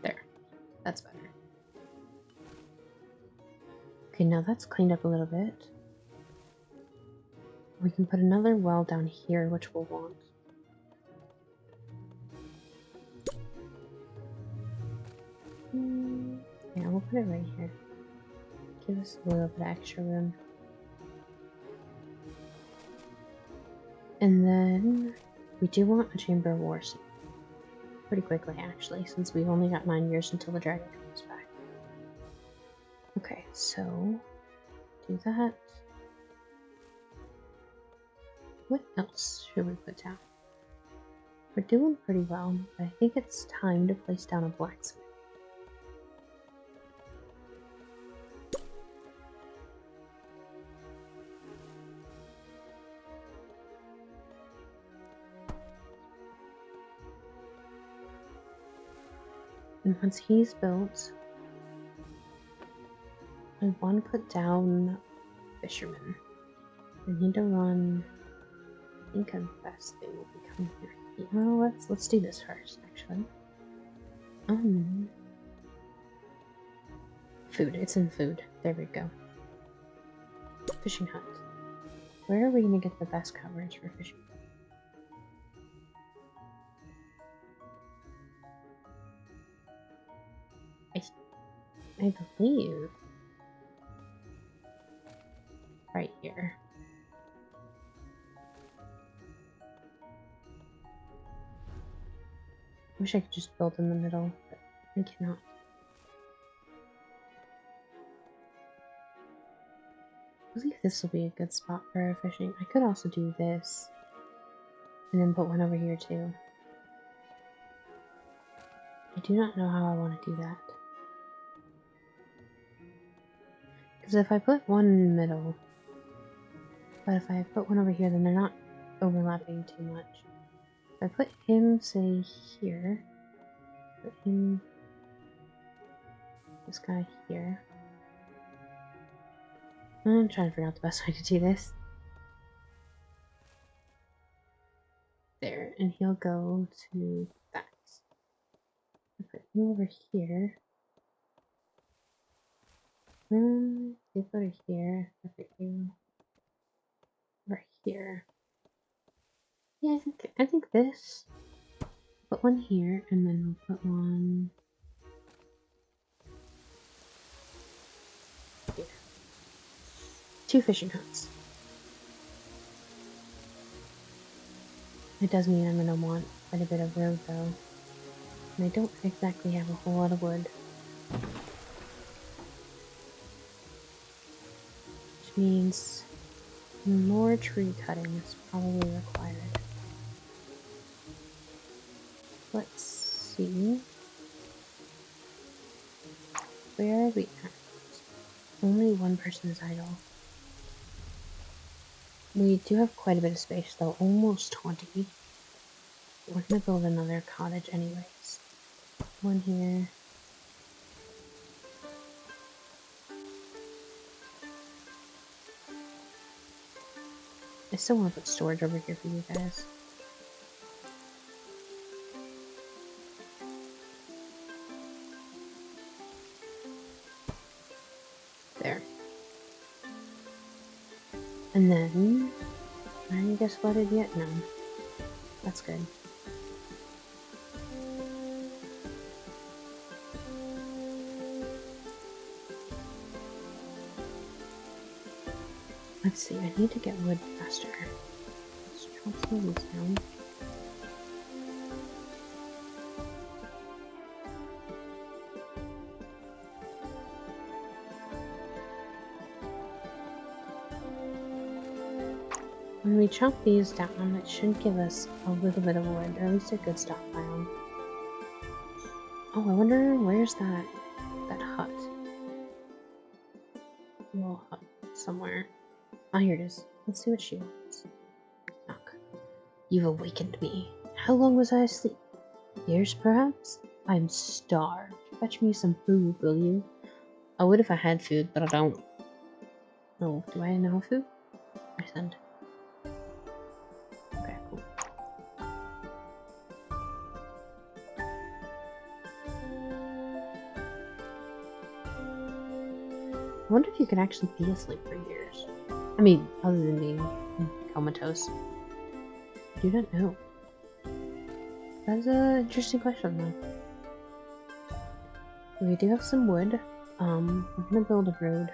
There. That's better. Okay, now that's cleaned up a little bit. We can put another well down here, which we'll want. Yeah, we'll put it right here. Give us a little bit of extra room. And then we do want a Chamber of War soon. Pretty quickly, actually, since we've only got 9 years until the dragon comes back. Okay, so do that. What else should we put down? We're doing pretty well, but I think it's time to place down a blacksmith. And once he's built, I want to put down fishermen. I need to run. I think the best thing will be coming here. Well, let's do this first, actually. Food. It's in food. There we go. Fishing hut. Where are we gonna get the best coverage for fishing? I believe right here. Wish I could just build in the middle, but I cannot. I believe this will be a good spot for fishing. I could also do this and then put one over here too. I do not know how I want to do that. Because if I put one in the middle, but if I put one over here, then they're not overlapping too much. If I put him, say, here, put him, this guy here. I'm trying to figure out the best way to do this. There, and he'll go to that. Put him over here. They go to here. I put you over here. Yeah, I think this. Put one here, and then we'll put one here. 2 fishing huts. It does mean I'm gonna want quite a bit of road though. And I don't exactly have a whole lot of wood. Which means more tree cutting is probably required. Let's see. Where are we at? Only one person is idle. We do have quite a bit of space though, almost 20. We're gonna build another cottage anyways. One here. I still want to put storage over here for you guys. There. And then, are you guys flooded yet? No. That's good. Let's see, I need to get wood faster. Let's chop some of these down. When we chop these down, it should give us a little bit of wood, or at least a good stockpile. Oh, I wonder where's that hut? A little hut somewhere. Oh, here it is. Let's see what she wants. Knock. You've awakened me. How long was I asleep? Years, perhaps? I'm starved. Fetch me some food, will you? I would if I had food, but I don't. Oh, do I know food? I send. Okay, cool. I wonder if you can actually be asleep for years. I mean, other than being comatose. I do not know. That's an interesting question, though. We do have some wood. We're gonna build a road.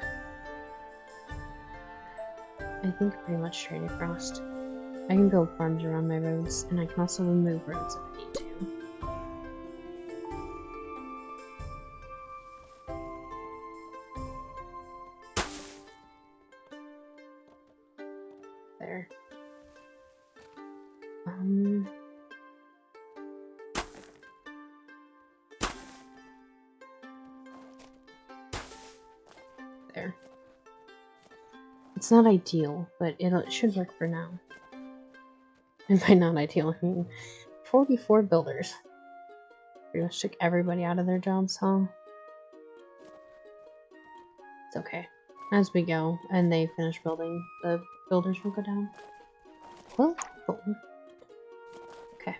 I think pretty much straight across. I can build farms around my roads, and I can also remove roads if I need to. There. It's not ideal, but it should work for now. And by not ideal, I mean 44 builders. Pretty much took everybody out of their jobs, huh? It's okay. As we go and they finish building, the builders will go down. Well, okay.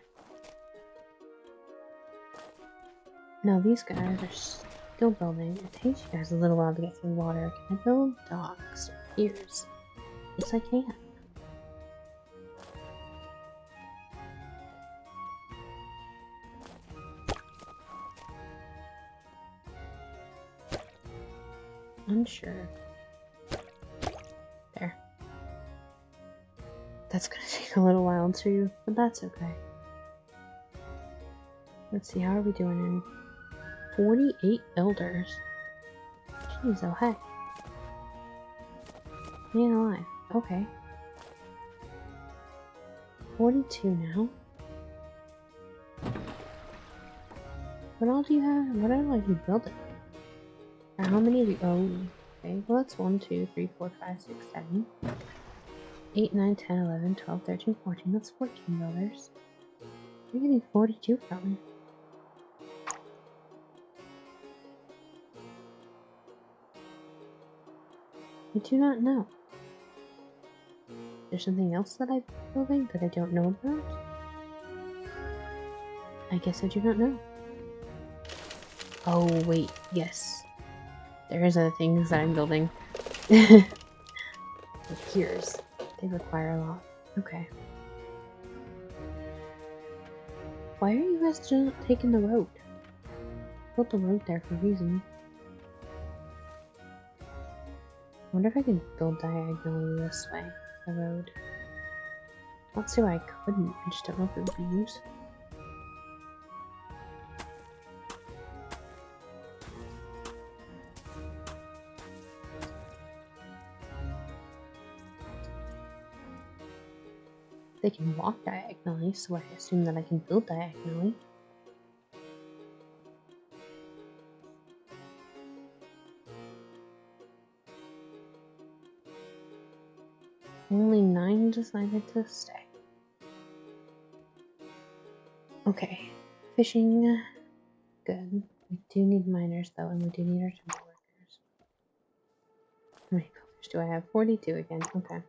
Now these guys are still building. It takes you guys a little while to get through water. Can I build docks or piers? Yes, I can. Unsure. There. That's gonna take a little while too, but that's okay. Let's see, how are we doing in 48 builders? Jeez, oh heck. Man alive. Okay. 42 now. What all do you have? What all are you building? Or how many of you? Oh, okay. Well, that's 1, 2, 3, 4, 5, 6, 7, 8, 9, 10, 11, 12, 13, 14. That's 14 builders. You're getting 42 from. I do not know. There's something else that I'm building that I don't know about? I guess I do not know. Oh, wait. Yes. There is other things that I'm building. The piers. They require a lot. Okay. Why are you guys just taking the road? Built the road there for a reason. I wonder if I can build diagonally this way, the road. Not say I couldn't, I just don't know if it would be useful. They can walk diagonally, so I assume that I can build diagonally. Only 9 decided to stay. Okay, fishing, good. We do need miners though, and we do need our timber workers. How many builders do I have? 42 again, okay.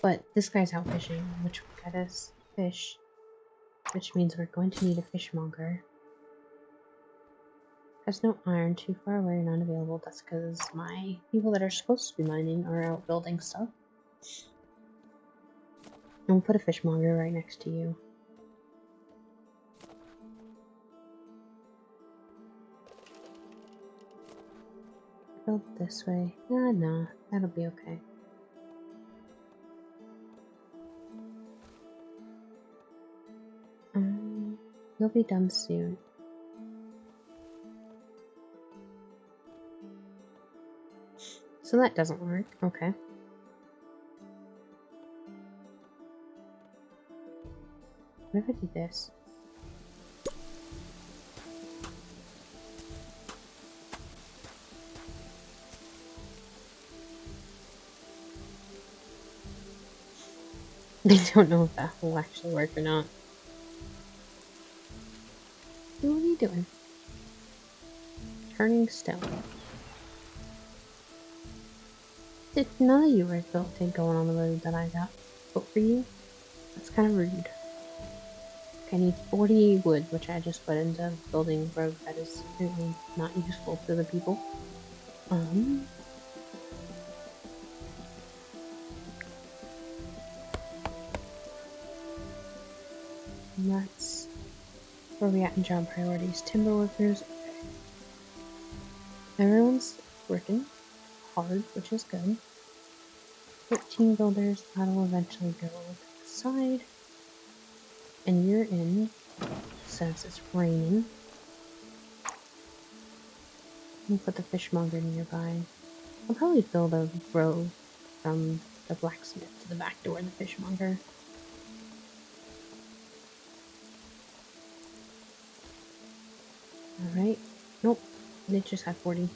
But this guy's out fishing, which will get us fish, which means we're going to need a fishmonger. Has no iron, too far away, not available. That's because my people that are supposed to be mining are out building stuff. And we'll put a fishmonger right next to you. Build this way. No, that'll be okay. You'll be done soon. So that doesn't work. Okay. What if I do this? I don't know if that will actually work or not. What are you doing? Turning stone. Did none of you were built going on the road that I got built for you? That's kind of rude. Okay, I need 40 wood, which I just put into building road that is really not useful to the people. And that's where we at in job priorities. Timber workers. Everyone's working hard, which is good. 13 builders, that'll eventually go aside. And you're in, since it's raining. We'll put the fishmonger nearby. I'll probably build a row from the blacksmith to the back door of the fishmonger. Alright. Nope. They just had 40.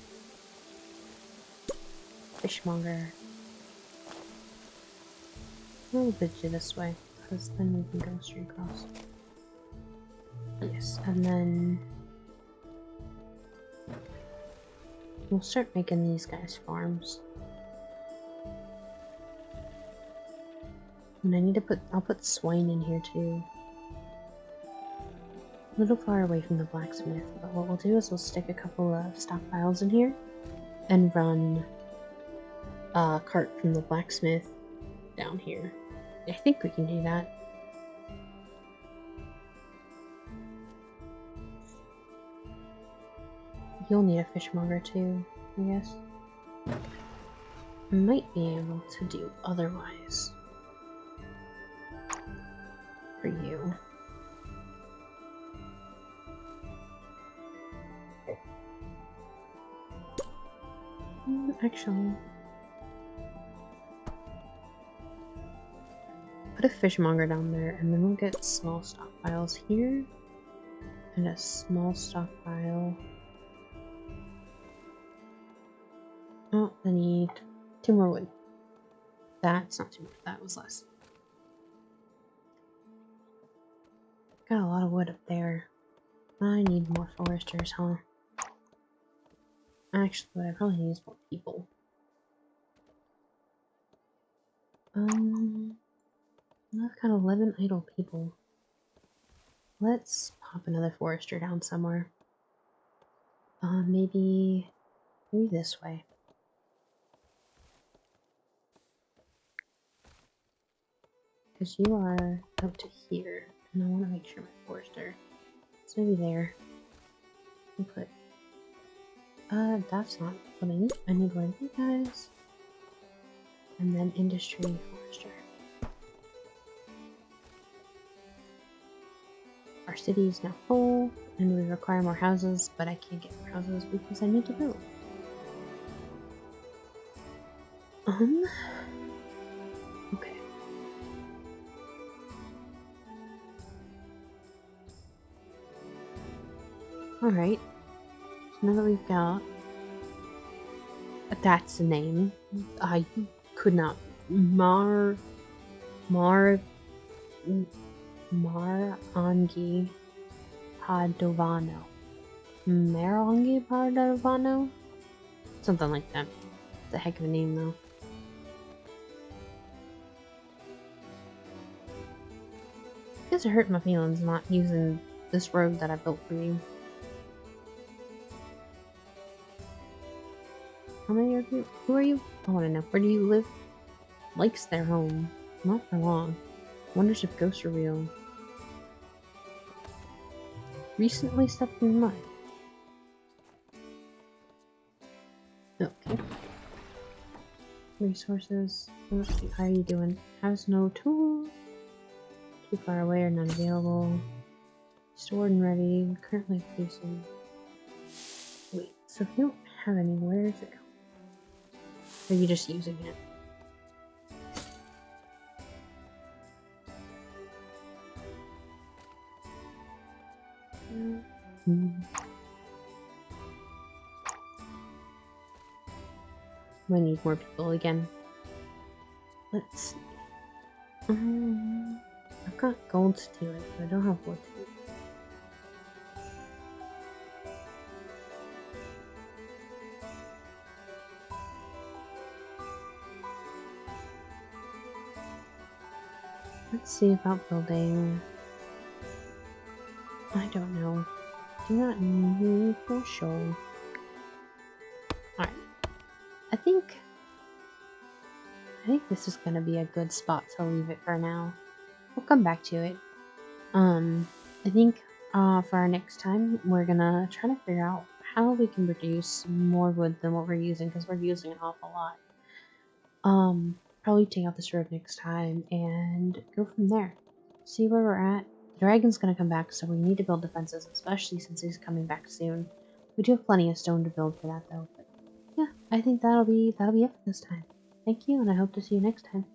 Fishmonger. I'll bid you this way, because then we can go straight across. Yes, and then we'll start making these guys farms. And I need to I'll put swine in here too. A little far away from the blacksmith, but what we'll do is we'll stick a couple of stockpiles in here and run a cart from the blacksmith down here. I think we can do that. You'll need a fishmonger too, I guess. Might be able to do otherwise for you. Actually, put a fishmonger down there, and then we'll get small stockpiles here, and a small stockpile. Oh, I need 2 more wood. That's not too much. That was less. Got a lot of wood up there. I need more foresters, huh? Actually, what I probably need is more people. I've got 11 idle people. Let's pop another forester down somewhere. Maybe this way. Because you are out to here, and I want to make sure my forester is maybe there. I'll put. That's not what I need. I need one of you guys, and then industry forester. Our city is now full, and we require more houses, but I can't get more houses because I need to build. Okay. Alright. So now that we've got... That's the name. I could not... Marangi Padovano. Marangi Padovano? Something like that. It's a heck of a name, though. I guess it hurt my feelings not using this road that I built for you. How many of you? Who are you? I want to know. Where do you live? Likes their home. Not for long. Wonders if ghosts are real. Recently stepped in mud. Okay. Resources. How are you doing? Has no tools. Too far away or not available. Stored and ready. Currently producing. Wait, so if you don't have any, where is it going? Or are you just using it? I need more people again. Let's see. I've got gold to do it, but I don't have wood to do it. Let's see about building. I don't know. Do not need for sure. Alright. I think this is gonna be a good spot to leave it for now. We'll come back to it. I think for our next time we're gonna try to figure out how we can produce more wood than what we're using, because we're using an awful lot. Probably take out this road next time and go from there. See where we're at. The dragon's gonna come back, so we need to build defenses, especially since he's coming back soon. We do have plenty of stone to build for that though. But yeah, I think that'll be it for this time. Thank you, and I hope to see you next time.